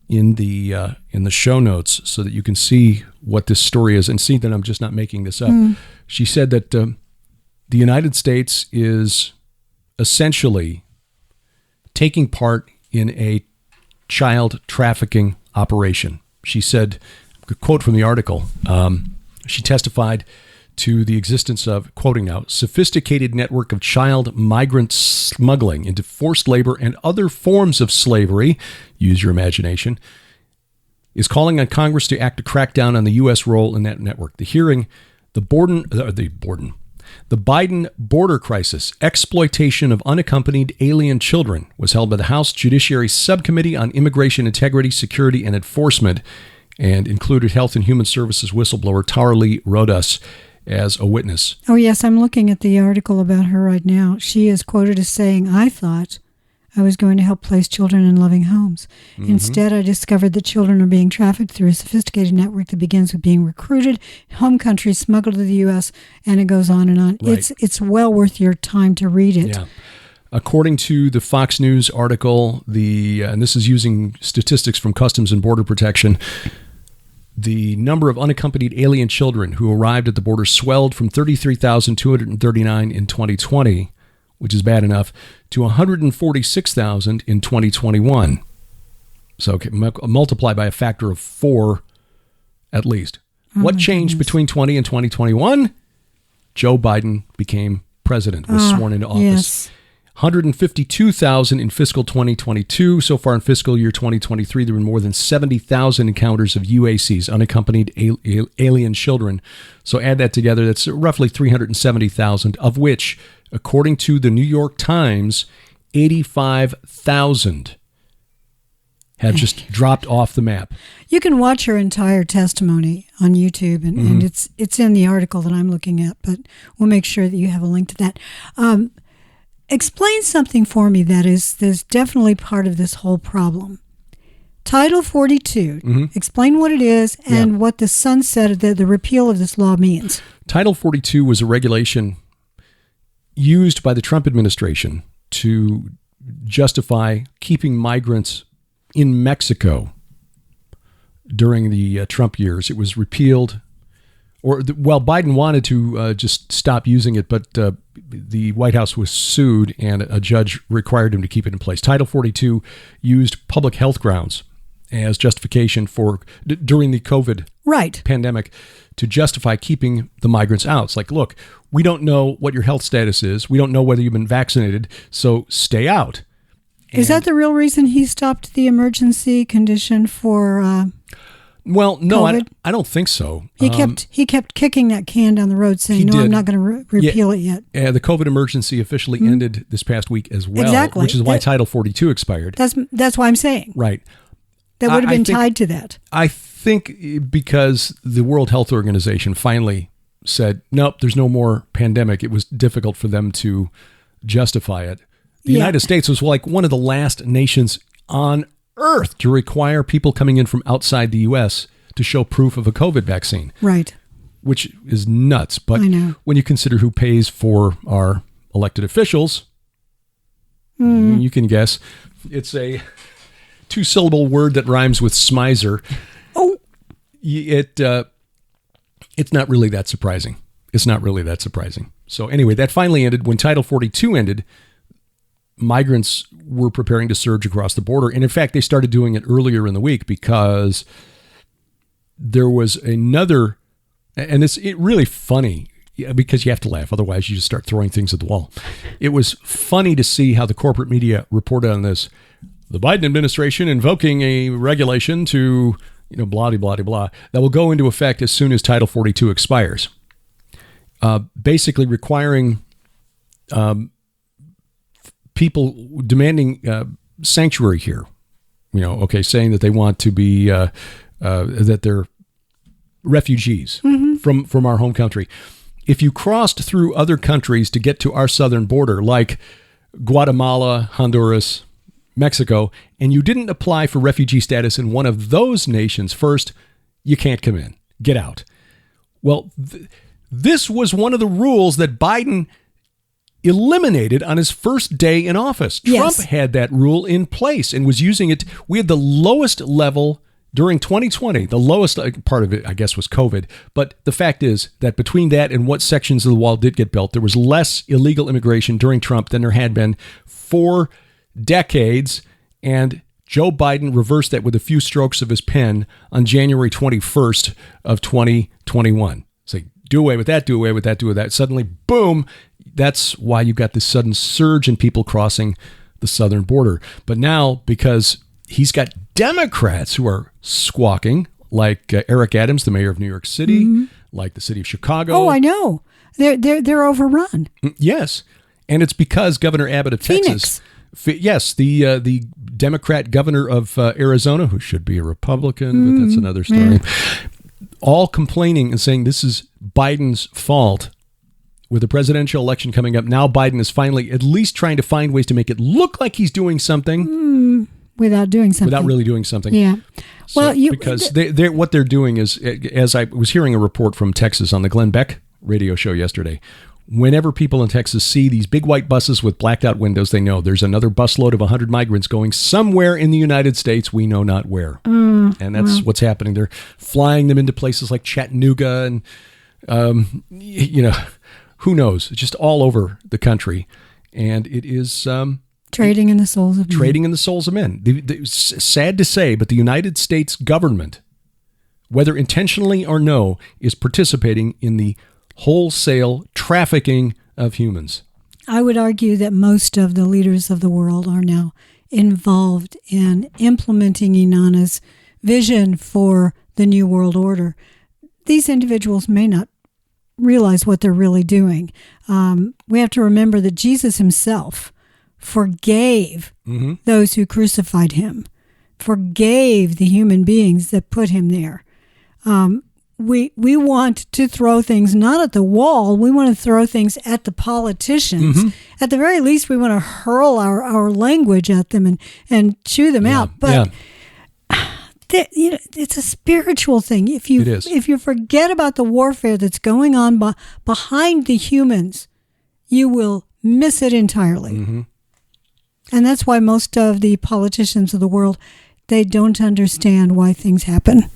in the show notes so that you can see what this story is and see that I'm just not making this up. She said that the United States is essentially taking part in a child trafficking operation. She said, a quote from the article, she testified to the existence of, quoting now, sophisticated network of child migrant smuggling into forced labor and other forms of slavery, use your imagination, is calling on Congress to act to crack down on the U.S. role in that network. The hearing, the Biden border crisis, exploitation of unaccompanied alien children, was held by the House Judiciary Subcommittee on Immigration Integrity, Security, and Enforcement, and included Health and Human Services whistleblower Tara Lee Rodas as a witness. Oh, yes, I'm looking at the article about her right now. She is quoted as saying, "I thought I was going to help place children in loving homes. Instead, I discovered that children are being trafficked through a sophisticated network that begins with being recruited, home countries, smuggled to the U.S., and it goes on and on." Right. It's well worth your time to read it. Yeah. According to the Fox News article, and this is using statistics from Customs and Border Protection, the number of unaccompanied alien children who arrived at the border swelled from 33,239 in 2020, which is bad enough, to 146,000 in 2021. So multiply by a factor of 4 at least. What changed between 20 and 2021? Joe Biden became president, was sworn into office. Yes. 152,000 in fiscal 2022. So far in fiscal year 2023, there were more than 70,000 encounters of UACs, unaccompanied alien children. So add that together, that's roughly 370,000, of which, according to the New York Times, 85,000 have just dropped off the map. You can watch her entire testimony on YouTube, and it's in the article that I'm looking at, but we'll make sure that you have a link to that. Explain something for me that is definitely part of this whole problem. Title 42. Explain what it is and what the sunset, the repeal of this law means. Title 42 was a regulation used by the Trump administration to justify keeping migrants in Mexico during the Trump years. It was repealed, Biden wanted to just stop using it, but the White House was sued and a judge required him to keep it in place. Title 42 used public health grounds as justification for during the COVID pandemic to justify keeping the migrants out. It's like, look, we don't know what your health status is. We don't know whether you've been vaccinated, so stay out. Is that the real reason he stopped the emergency condition for Well, no, COVID? I don't think so. He kept kicking that can down the road saying, no, I'm not going to repeal it yet. The COVID emergency officially ended this past week as well, which is why Title 42 expired. That's why I'm saying. Right. That would have been tied to that. I think because the World Health Organization finally said, nope, there's no more pandemic. It was difficult for them to justify it. The United States was like one of the last nations on Earth to require people coming in from outside the U.S. to show proof of a COVID vaccine. Right. Which is nuts. But I know. When you consider who pays for our elected officials, you can guess. It's a 2-syllable word that rhymes with smiser. Oh. It's not really that surprising. It's not really that surprising. So anyway, that finally ended. When Title 42 ended, migrants were preparing to surge across the border. And in fact, they started doing it earlier in the week because there was another, and it's really funny because you have to laugh. Otherwise, you just start throwing things at the wall. It was funny to see how the corporate media reported on this. The Biden administration invoking a regulation to, blah, blah, blah, blah, that will go into effect as soon as Title 42 expires. Basically requiring people demanding sanctuary here, saying that they want to be, that they're refugees from our home country. If you crossed through other countries to get to our southern border, like Guatemala, Honduras, Mexico, and you didn't apply for refugee status in one of those nations first, you can't come in. Get out. Well, this was one of the rules that Biden eliminated on his first day in office. Trump had that rule in place and was using it. We had the lowest level during 2020. The lowest part of it, I guess, was COVID. But the fact is that between that and what sections of the wall did get built, there was less illegal immigration during Trump than there had been for decades. And Joe Biden reversed that with a few strokes of his pen on January 21st of 2021. So do away with that, do away with that, do away with that. Suddenly, boom, that's why you've got this sudden surge in people crossing the southern border. But now, because he's got Democrats who are squawking, like Eric Adams, the mayor of New York City, like the city of Chicago. Oh, I know. They're overrun. Yes. And it's because Governor Abbott of Texas, yes, the Democrat governor of Arizona, who should be a Republican, but that's another story, all complaining and saying this is Biden's fault. With the presidential election coming up, now Biden is finally at least trying to find ways to make it look like he's doing something. Without doing something. Without really doing something. Yeah. So, because what they're doing is, as I was hearing a report from Texas on the Glenn Beck radio show yesterday, whenever people in Texas see these big white buses with blacked out windows, they know there's another busload of 100 migrants going somewhere in the United States, we know not where. And that's what's happening. They're flying them into places like Chattanooga and, who knows? It's just all over the country. And it is... trading in the souls of men. Trading in the souls of men. Sad to say, but the United States government, whether intentionally or no, is participating in the wholesale trafficking of humans. I would argue that most of the leaders of the world are now involved in implementing Inanna's vision for the New World Order. These individuals may not realize what they're really doing. We have to remember that Jesus himself forgave those who crucified him, forgave the human beings that put him there. We want to throw things not at the wall, we want to throw things at the politicians. At the very least, we want to hurl our language at them and chew them out. But it's a spiritual thing. If you forget about the warfare that's going on behind the humans, you will miss it entirely. And that's why most of the politicians of the world, they don't understand why things happen.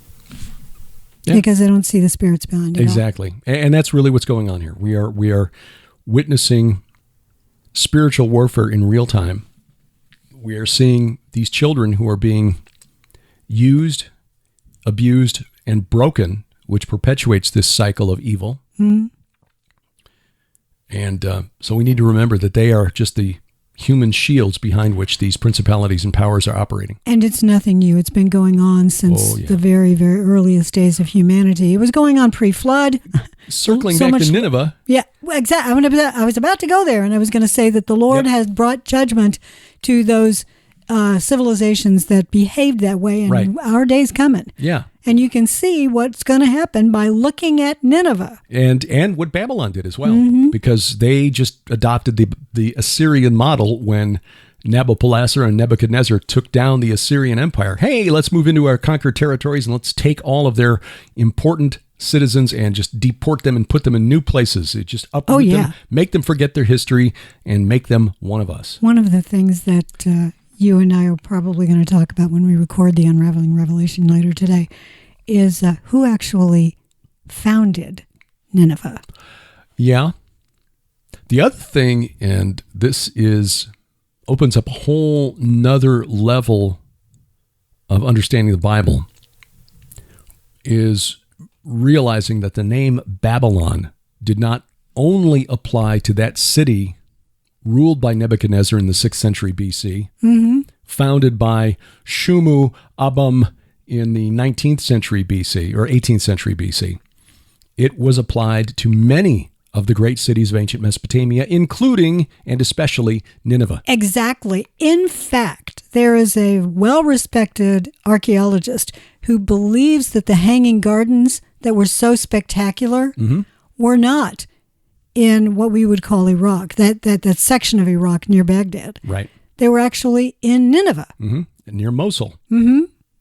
Because they don't see the spirits behind it. Exactly. And that's really what's going on here. We are witnessing spiritual warfare in real time. We are seeing these children who are being used, abused, and broken, which perpetuates this cycle of evil. And so we need to remember that they are just the human shields behind which these principalities and powers are operating. And it's nothing new. It's been going on since the very, very earliest days of humanity. It was going on pre-flood. Circling back to Nineveh. Yeah, exactly. I was about to go there, and I was going to say that the Lord has brought judgment to those civilizations that behaved that way, and our day's coming. Yeah. And you can see what's going to happen by looking at Nineveh. And what Babylon did as well, because they just adopted the Assyrian model when Nabopolassar and Nebuchadnezzar took down the Assyrian Empire. Hey, let's move into our conquered territories and let's take all of their important citizens and just deport them and put them in new places. It just uproot them, make them forget their history, and make them one of us. One of the things that you and I are probably going to talk about when we record the Unraveling Revelation later today is who actually founded Nineveh. Yeah. The other thing, and this opens up a whole nother level of understanding the Bible, is realizing that the name Babylon did not only apply to that city ruled by Nebuchadnezzar in the 6th century BC, founded by Shumu Abum in the 19th century BC or 18th century BC. It was applied to many of the great cities of ancient Mesopotamia, including and especially Nineveh. Exactly. In fact, there is a well-respected archaeologist who believes that the Hanging Gardens that were so spectacular were not in what we would call Iraq, that section of Iraq near Baghdad. Right. They were actually in Nineveh. Near Mosul.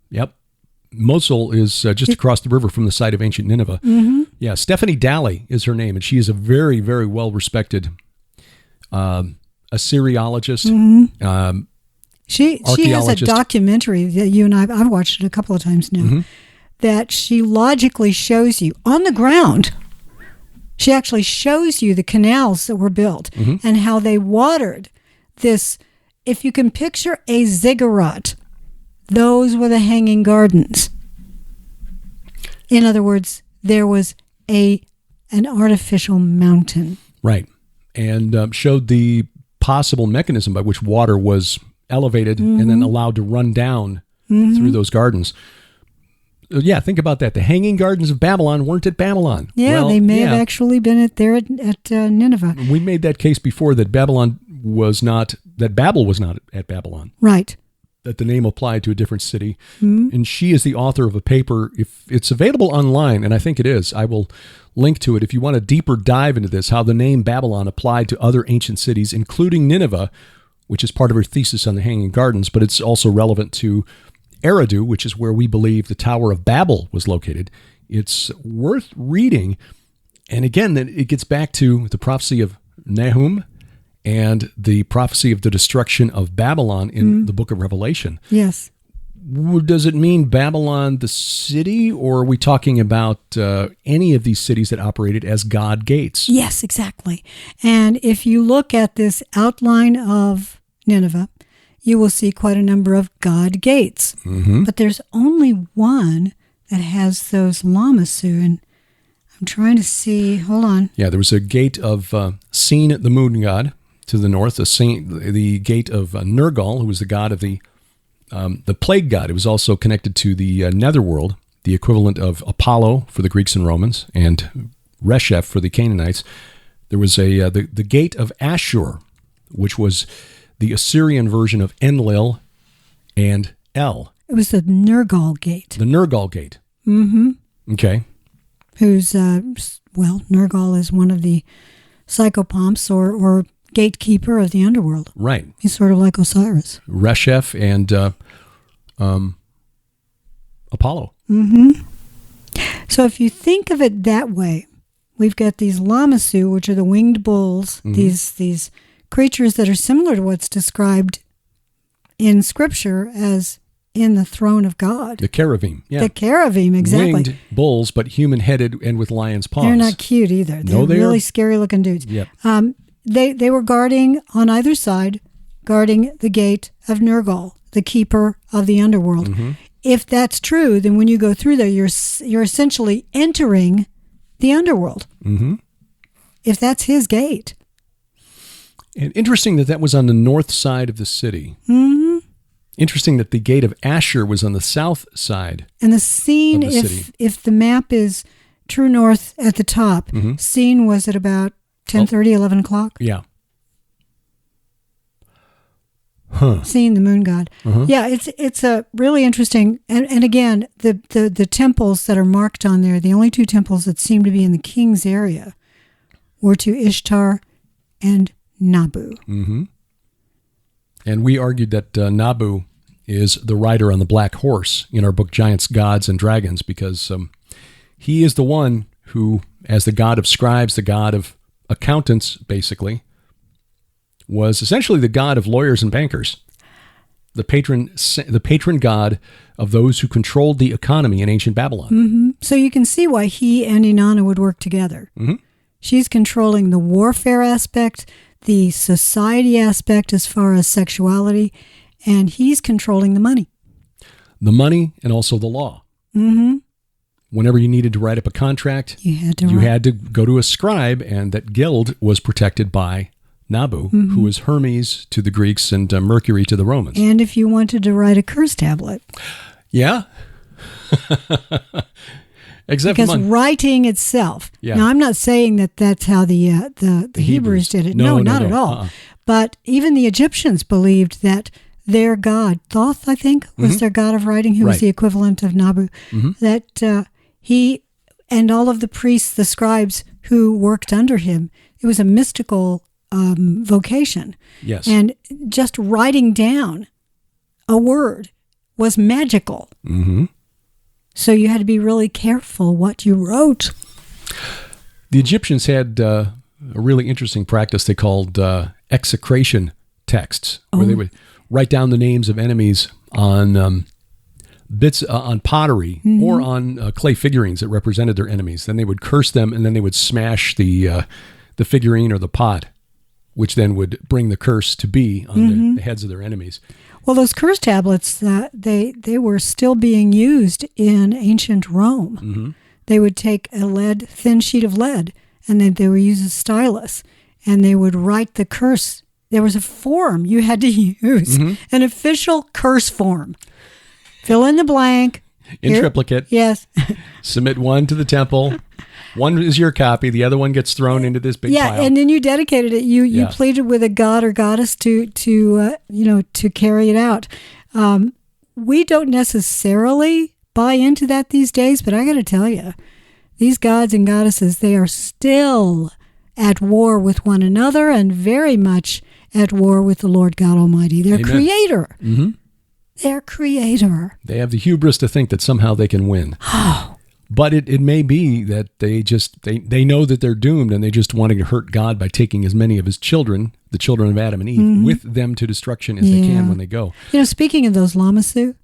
Yep. Mosul is just across the river from the site of ancient Nineveh. Yeah, Stephanie Daly is her name, and she is a very, very well-respected Assyriologist. She has a documentary that you and I've watched it a couple of times now, that she logically shows you on the ground. She actually shows you the canals that were built and how they watered this. If you can picture a ziggurat, those were the Hanging Gardens. In other words, there was a an artificial mountain. Right. And showed the possible mechanism by which water was elevated and then allowed to run down through those gardens. Yeah, think about that. The Hanging Gardens of Babylon weren't at Babylon. Yeah, well, they may have actually been at Nineveh. We made that case before that Babel was not at Babylon. Right. That the name applied to a different city. And she is the author of a paper. If it's available online, and I think it is, I will link to it. If you want a deeper dive into this, how the name Babylon applied to other ancient cities, including Nineveh, which is part of her thesis on the Hanging Gardens, but it's also relevant to Eridu, which is where we believe the Tower of Babel was located. It's worth reading. And again, it gets back to the prophecy of Nahum and the prophecy of the destruction of Babylon in the book of Revelation. Yes. Does it mean Babylon the city, or are we talking about any of these cities that operated as God gates? Yes, exactly. And if you look at this outline of Nineveh, you will see quite a number of God gates. But there's only one that has those lamassu, and I'm trying to see, hold on. Yeah, there was a gate of Sin, the moon god, to the north, the gate of Nergal, who was the god of the plague god. It was also connected to the netherworld, the equivalent of Apollo for the Greeks and Romans, and Resheph for the Canaanites. There was the gate of Ashur, which was the Assyrian version of Enlil and El. It was the Nergal gate. The Nergal gate. Okay. Who's, Nergal is one of the psychopomps or gatekeeper of the underworld. Right. He's sort of like Osiris. Resheph and Apollo. So if you think of it that way, we've got these lamassu, which are the winged bulls, these creatures that are similar to what's described in Scripture as in the throne of God. The cherubim, yeah. The cherubim, exactly. Winged bulls, but human-headed and with lion's paws. They're not cute either. They're really scary-looking dudes. Yep. They were guarding, on either side, guarding the gate of Nergal, the keeper of the underworld. If that's true, then when you go through there, you're essentially entering the underworld. If that's his gate. And interesting that was on the north side of the city. Interesting that the gate of Ashur was on the south side. And the scene, if the map is true north at the top, scene was at about 10:30, 11 o'clock. Yeah. Seeing the moon god. Yeah, it's a really interesting, and again, the temples that are marked on there, the only two temples that seem to be in the king's area were to Ishtar and Nabu. And we argued that Nabu is the rider on the black horse in our book Giants, Gods, and Dragons, because he is the one who, as the god of scribes, the god of accountants, basically, was essentially the god of lawyers and bankers, the patron god of those who controlled the economy in ancient Babylon. So you can see why he and Inanna would work together. She's controlling the warfare aspect, the society aspect as far as sexuality, and he's controlling the money. The money and also the law. Whenever you needed to write up a contract, you had to go to a scribe, and that guild was protected by Nabu, who was Hermes to the Greeks and Mercury to the Romans. And if you wanted to write a curse tablet. Yeah. Because writing itself. Yeah. Now, I'm not saying that that's how the Hebrews did it. No, not at all. But even the Egyptians believed that their god, Thoth, I think, was their god of writing, who was the equivalent of Nabu, that he and all of the priests, the scribes who worked under him, it was a mystical vocation. Yes. And just writing down a word was magical. So you had to be really careful what you wrote. The Egyptians had a really interesting practice they called execration texts, where they would write down the names of enemies on bits on pottery or on clay figurines that represented their enemies. Then they would curse them, and then they would smash the figurine or the pot, which then would bring the curse to be on the heads of their enemies. Well, those curse tablets, they were still being used in ancient Rome. They would take a thin sheet of lead, and then they would use a stylus, and they would write the curse. There was a form you had to use, an official curse form. Fill in the blank. In triplicate. Yes. Submit one to the temple. One is your copy. The other one gets thrown into this big pile. Yeah, and then you dedicated it. You pleaded with a god or goddess to carry it out. We don't necessarily buy into that these days, but I got to tell you, these gods and goddesses, they are still at war with one another and very much at war with the Lord God Almighty, their creator. Mm-hmm. Their creator. They have the hubris to think that somehow they can win. But it may be that they know that they're doomed, and they just want to hurt God by taking as many of his children, the children of Adam and Eve, with them to destruction as they can when they go. Speaking of those Lamassu,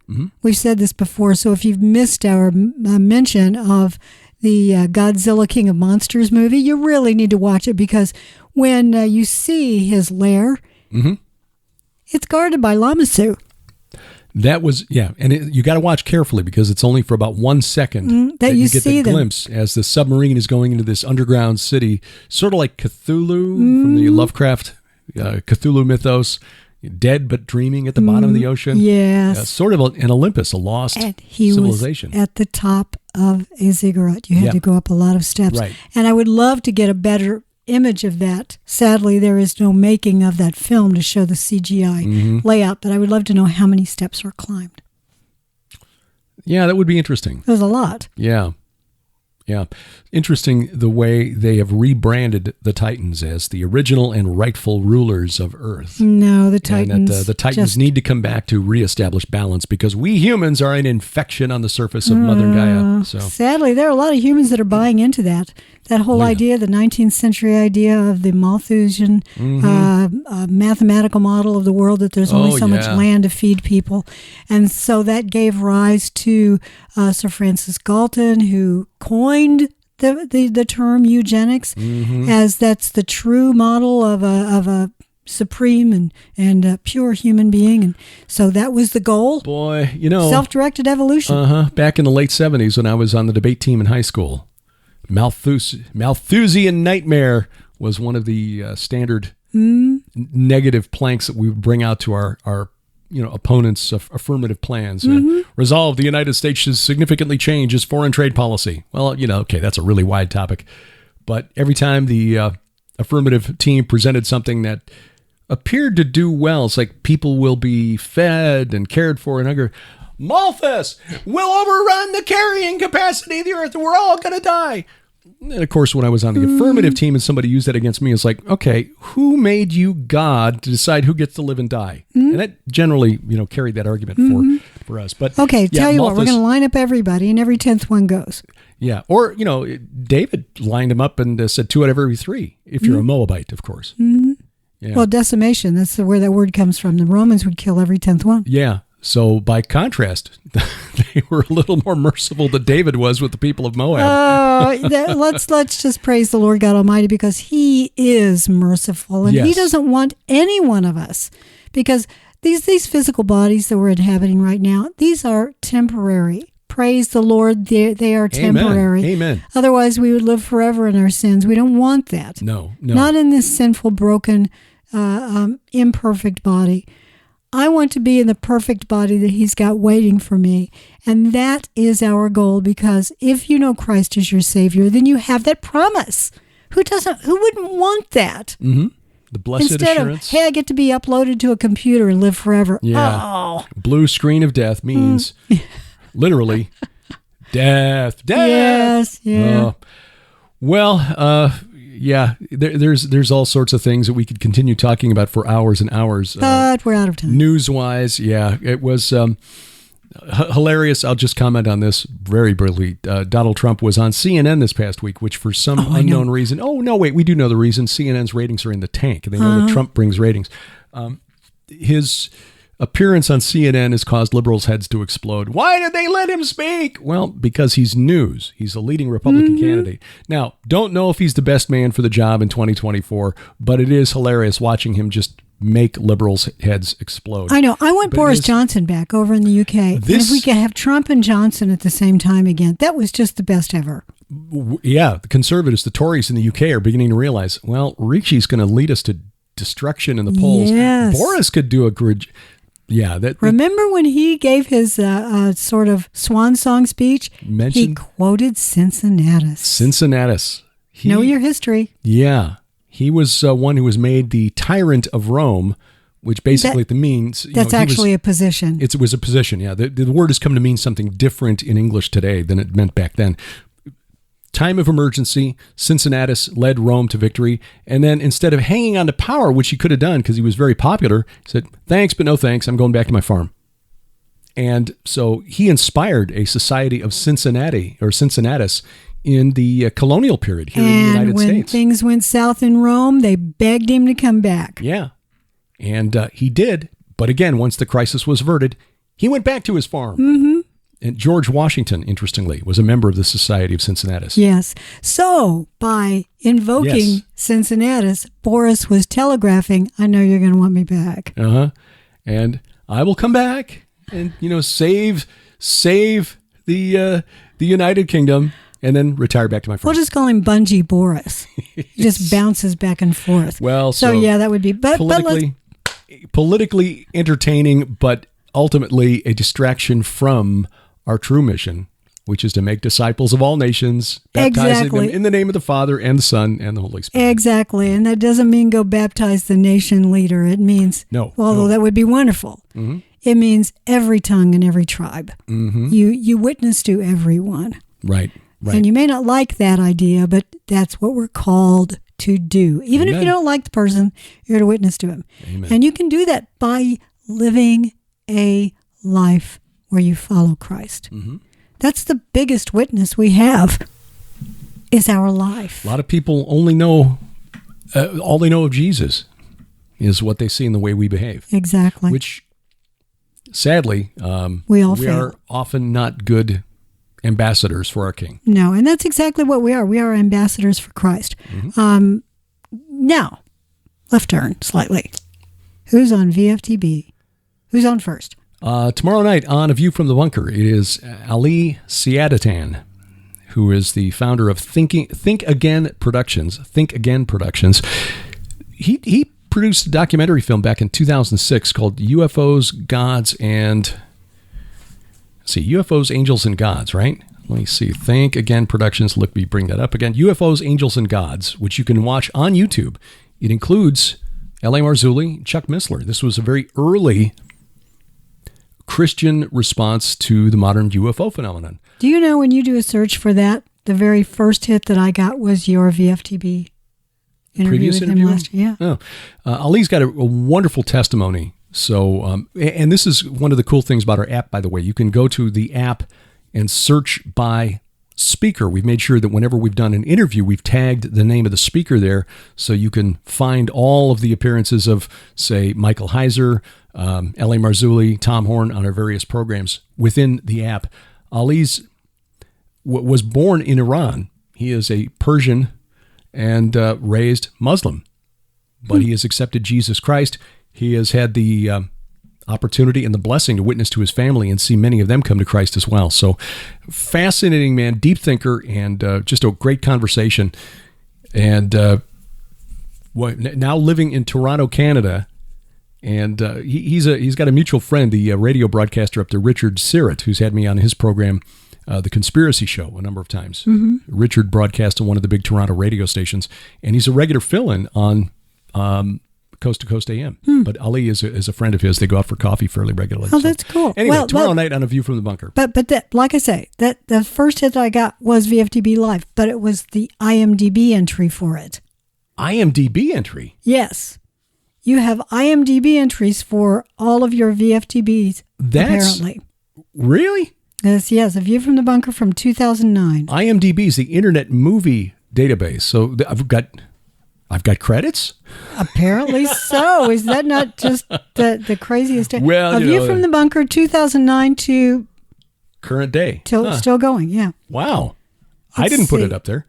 we've said this before, so if you've missed our mention of the Godzilla King of Monsters movie, you really need to watch it, because when you see his lair, it's guarded by Lamassu. That was, and you got to watch carefully, because it's only for about 1 second that you get the glimpse as the submarine is going into this underground city, sort of like Cthulhu from the Lovecraft Cthulhu mythos, dead but dreaming at the bottom of the ocean. Yes. Sort of an Olympus, a lost civilization. Was at the top of a ziggurat. You had to go up a lot of steps. Right. And I would love to get a better image of that. Sadly, there is no making of that film to show the CGI layout, but I would love to know how many steps were climbed. Yeah, that would be interesting. There's a lot. Yeah. Interesting the way they have rebranded the Titans as the original and rightful rulers of Earth. No, the Titans. And that the Titans need to come back to reestablish balance, because we humans are an infection on the surface of Mother Gaia. So sadly, there are a lot of humans that are buying into that. That whole idea, the 19th century idea of the Malthusian mathematical model of the world, that there's only so much land to feed people. And so that gave rise to Sir Francis Galton, who coined the term eugenics, as that's the true model of a supreme and pure human being. And so that was the goal. Boy, self-directed evolution. Back in the late 70s, when I was on the debate team in high school, Malthusian nightmare was one of the standard negative planks that we would bring out to our opponents' affirmative plans. Resolve, the United States should significantly change its foreign trade policy. Well, that's a really wide topic. But every time the affirmative team presented something that appeared to do well, it's like people will be fed and cared for, and hunger. Malthus will overrun the carrying capacity of the earth, and we're all going to die. And of course, when I was on the affirmative team and somebody used that against me, it's like, okay, who made you God to decide who gets to live and die? And that generally, carried that argument for us. But okay, tell you what, we're going to line up everybody, and every 10th one goes. Yeah, or, David lined them up and said 2 out of every 3, if you're a Moabite, of course. Yeah. Well, decimation, that's where that word comes from. The Romans would kill every 10th one. Yeah. So by contrast, they were a little more merciful than David was with the people of Moab. Let's just praise the Lord God Almighty, because he is merciful, and he doesn't want any one of us, because these physical bodies that we're inhabiting right now, these are temporary. Praise the Lord, they are temporary. Amen. Otherwise, we would live forever in our sins. We don't want that. No. Not in this sinful, broken, imperfect body. I want to be in the perfect body that he's got waiting for me. And that is our goal, because if you know Christ as your Savior, then you have that promise. Who wouldn't want that? The blessed Instead assurance. Of, hey, I get to be uploaded to a computer and live forever. Yeah. Oh. Blue screen of death means literally death. Yes. Yeah. There's all sorts of things that we could continue talking about for hours and hours. But we're out of time. News-wise, it was hilarious. I'll just comment on this very briefly. Donald Trump was on CNN this past week, which for some unknown reason, we do know the reason. CNN's ratings are in the tank. They know that Trump brings ratings. His appearance on CNN has caused liberals' heads to explode. Why did they let him speak? Well, because he's news. He's a leading Republican candidate. Now, don't know if he's the best man for the job in 2024, but it is hilarious watching him just make liberals' heads explode. I know. I want Boris Johnson back over in the UK. And if we could have Trump and Johnson at the same time again, that was just the best ever. Yeah, the conservatives, the Tories in the UK are beginning to realize, well, Rishi's going to lead us to destruction in the polls. Yes. Boris could do a good... Yeah. Remember when he gave his sort of swan song speech? He quoted Cincinnatus. Know your history. Yeah. He was one who was made the tyrant of Rome, which basically means... That's actually a position. It was a position, yeah. The word has come to mean something different in English today than it meant back then. Time of emergency, Cincinnatus led Rome to victory. And then instead of hanging on to power, which he could have done because he was very popular, he said, thanks, but no thanks. I'm going back to my farm. And so he inspired a society of Cincinnati or Cincinnatus in the colonial period here in the United States. And when things went south in Rome, they begged him to come back. Yeah. And he did. But again, once the crisis was averted, he went back to his farm. Mm-hmm. And George Washington, interestingly, was a member of the Society of Cincinnatus. Yes. So by invoking Cincinnatus, Boris was telegraphing, I know you're going to want me back. Uh-huh. And I will come back and, save the United Kingdom and then retire back to my farm. We'll just call him Bungee Boris. He just bounces back and forth. Well, so yeah, that would be politically entertaining, but ultimately a distraction from our true mission, which is to make disciples of all nations, baptizing them in the name of the Father and the Son and the Holy Spirit. Exactly. And that doesn't mean go baptize the nation leader. It means, although that would be wonderful, mm-hmm. It means every tongue and every tribe. Mm-hmm. You witness to everyone. Right. And you may not like that idea, but that's what we're called to do. Even if you don't like the person, you're to witness to him. Amen. And you can do that by living a life where you follow Christ. Mm-hmm. That's the biggest witness we have, is our life. A lot of people only know, all they know of Jesus is what they see in the way we behave. Exactly. Which, sadly, we are often not good ambassadors for our King. No, and that's exactly what we are. We are ambassadors for Christ. Mm-hmm. Now, left turn slightly. Who's on VFTB? Who's on first? Tomorrow night on A View from the Bunker, it is Ali Siadatan, who is the founder of Think Again Productions. He produced a documentary film back in 2006 called UFOs, Gods, and... UFOs, Angels, and Gods, right? Let me see. Think Again Productions. Look, me bring that up again. UFOs, Angels, and Gods, which you can watch on YouTube. It includes L.A. Marzulli, Chuck Missler. This was a very early Christian response to the modern UFO phenomenon. Do you know when you do a search for that, the very first hit that I got was your VFTB interview with him last year? Yeah. Ali's got a wonderful testimony. So, and this is one of the cool things about our app, by the way. You can go to the app and search by speaker. We've made sure that whenever we've done an interview, we've tagged the name of the speaker there so you can find all of the appearances of, say, Michael Heiser, L.A. Marzulli, Tom Horn on our various programs within the app. Ali's was born in Iran. He is a Persian and raised Muslim, but he has accepted Jesus Christ. He has had the opportunity and the blessing to witness to his family and see many of them come to Christ as well. So fascinating man, deep thinker, and just a great conversation. And now living in Toronto, Canada. And he's got a mutual friend, the radio broadcaster up there, Richard Sirrett, who's had me on his program, The Conspiracy Show, a number of times. Mm-hmm. Richard broadcasts on one of the big Toronto radio stations, and he's a regular fill-in on Coast to Coast AM. But Ali is a friend of his. They go out for coffee fairly regularly. Oh, that's cool. Anyway, tomorrow night on A View from the Bunker. But that, like I say, that the first hit that I got was VFTB Live, but it was the IMDb entry for it. IMDb entry? Yes. You have IMDb entries for all of your VFTBs, apparently. Really? Yes, A View from the Bunker from 2009. IMDb is the Internet Movie Database. So I've got credits? Apparently so. Is that not just the craziest? Well, A View from the Bunker, 2009 to... current day. Still going, yeah. Wow. I didn't put it up there.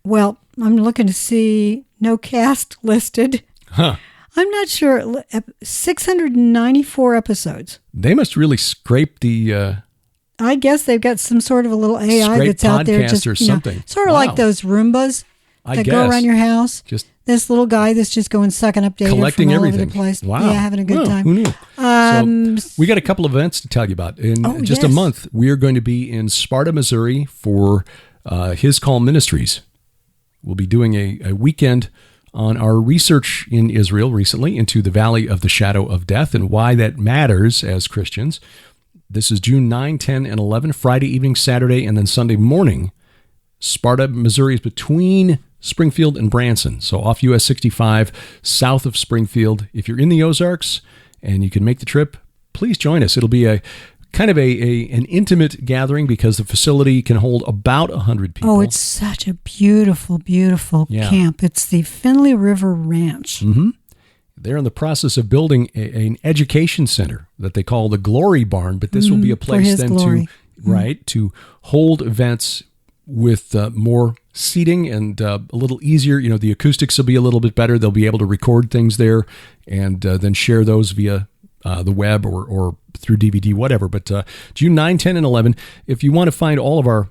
Well, I'm looking to see no cast listed. Huh. I'm not sure. 694 episodes. They must really scrape the I guess they've got some sort of a little AI that's out there, just or something. Sort of like those Roombas that go around your house. Just this little guy that's just going sucking up data collecting from all everything. over the place. Wow. Yeah, having a good time. Who knew? So we got a couple of events to tell you about. In just a month, we are going to be in Sparta, Missouri for His Call Ministries. We'll be doing a weekend on our research in Israel recently into the Valley of the Shadow of Death and why that matters as Christians. This is June 9, 10, and 11, Friday evening, Saturday, and then Sunday morning. Sparta, Missouri is between Springfield and Branson, so off US 65, south of Springfield. If you're in the Ozarks and you can make the trip, please join us. It'll be a kind of an intimate gathering because the facility can hold about 100 people. Oh, it's such a beautiful, beautiful camp. It's the Finley River Ranch. Mm-hmm. They're in the process of building an education center that they call the Glory Barn, but this will be a place then to hold events with more seating and a little easier. You know, the acoustics will be a little bit better. They'll be able to record things there and then share those via the web or through DVD, whatever. But June 9, 10, and 11, if you want to find all of our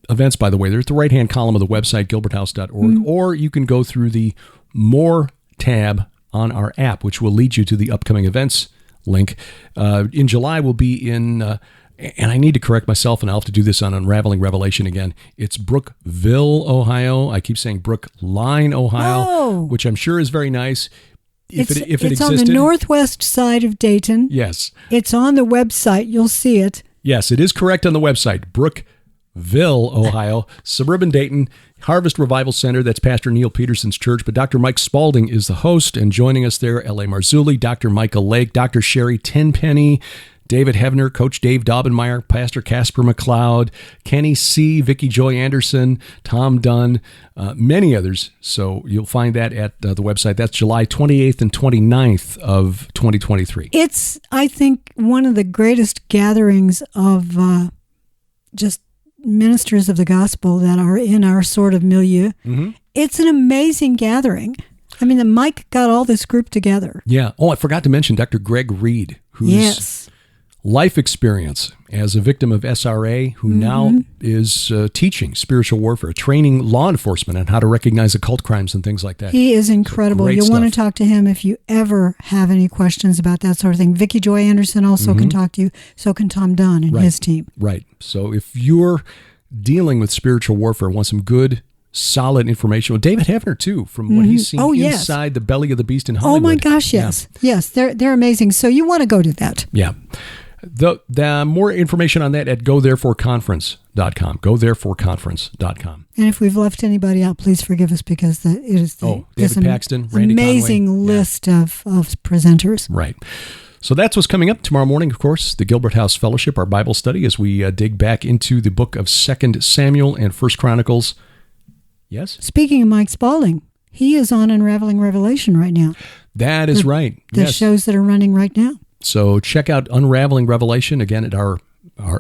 events, by the way, they're at the right-hand column of the website, gilberthouse.org, or you can go through the More tab on our app, which will lead you to the upcoming events link. In July, we'll be in, and I need to correct myself, and I'll have to do this on Unraveling Revelation again. It's Brookville, Ohio. I keep saying Brookline, Ohio, which I'm sure is very nice. If it existed. On the northwest side of Dayton. Yes. It's on the website. You'll see it. Yes, it is correct on the website. Brookville, Ohio, suburban Dayton, Harvest Revival Center. That's Pastor Neil Peterson's church. But Dr. Mike Spalding is the host, and joining us there, L.A. Marzulli, Dr. Michael Lake, Dr. Sherry Tenpenny, David Hevner, Coach Dave Daubenmeyer, Pastor Casper McLeod, Kenny C., Vicki Joy Anderson, Tom Dunn, many others. So you'll find that at the website. That's July 28th and 29th of 2023. It's, I think, one of the greatest gatherings of just ministers of the gospel that are in our sort of milieu. Mm-hmm. It's an amazing gathering. I mean, Mike got all this group together. Yeah. Oh, I forgot to mention Dr. Greg Reed, who's life experience as a victim of SRA, who now is teaching spiritual warfare, training law enforcement on how to recognize occult crimes and things like that. He is incredible. You'll want to talk to him if you ever have any questions about that sort of thing. Vicki Joy Anderson also can talk to you. So can Tom Dunn and his team. Right. So if you're dealing with spiritual warfare, want some good, solid information. Well, David Hevner, too, from what he's seen inside the belly of the beast in Hollywood. Oh, my gosh, yes. Yeah. Yes, they're amazing. So you want to go to that. Yeah. The more information on that at GoThereforeConference.com. GoThereforeConference.com. And if we've left anybody out, please forgive us because it is David Paxton, Randy amazing Conway. List of presenters. Right. So that's what's coming up tomorrow morning, of course, the Gilbert House Fellowship, our Bible study, as we dig back into the book of 2 Samuel and 1 Chronicles. Yes? Speaking of Mike Spalding, he is on Unraveling Revelation right now. That is right. The shows that are running right now. So check out Unraveling Revelation, again, at our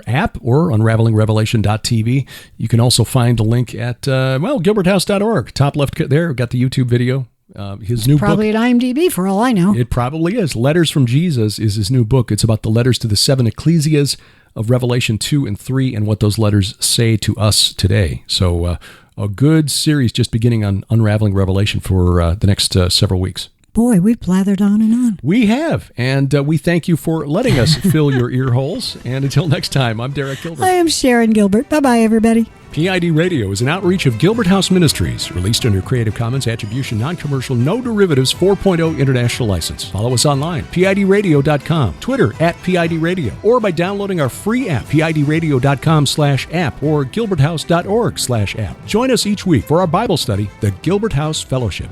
app or unravelingrevelation.tv. You can also find the link at, gilberthouse.org. Top left there, we've got the YouTube video. His new probably book. At IMDb, for all I know. It probably is. Letters from Jesus is his new book. It's about the letters to the 7 ecclesias of Revelation 2 and 3 and what those letters say to us today. So a good series just beginning on Unraveling Revelation for the next several weeks. Boy, we've blathered on and on. We have, and we thank you for letting us fill your ear holes. And until next time, I'm Derek Gilbert. I am Sharon Gilbert. Bye-bye, everybody. P.I.D. Radio is an outreach of Gilbert House Ministries, released under Creative Commons Attribution, Non-Commercial, No Derivatives 4.0 International License. Follow us online, PIDradio.com, Twitter @PID Radio, or by downloading our free app, PIDradio.com/app or gilberthouse.org/app. Join us each week for our Bible study, the Gilbert House Fellowship.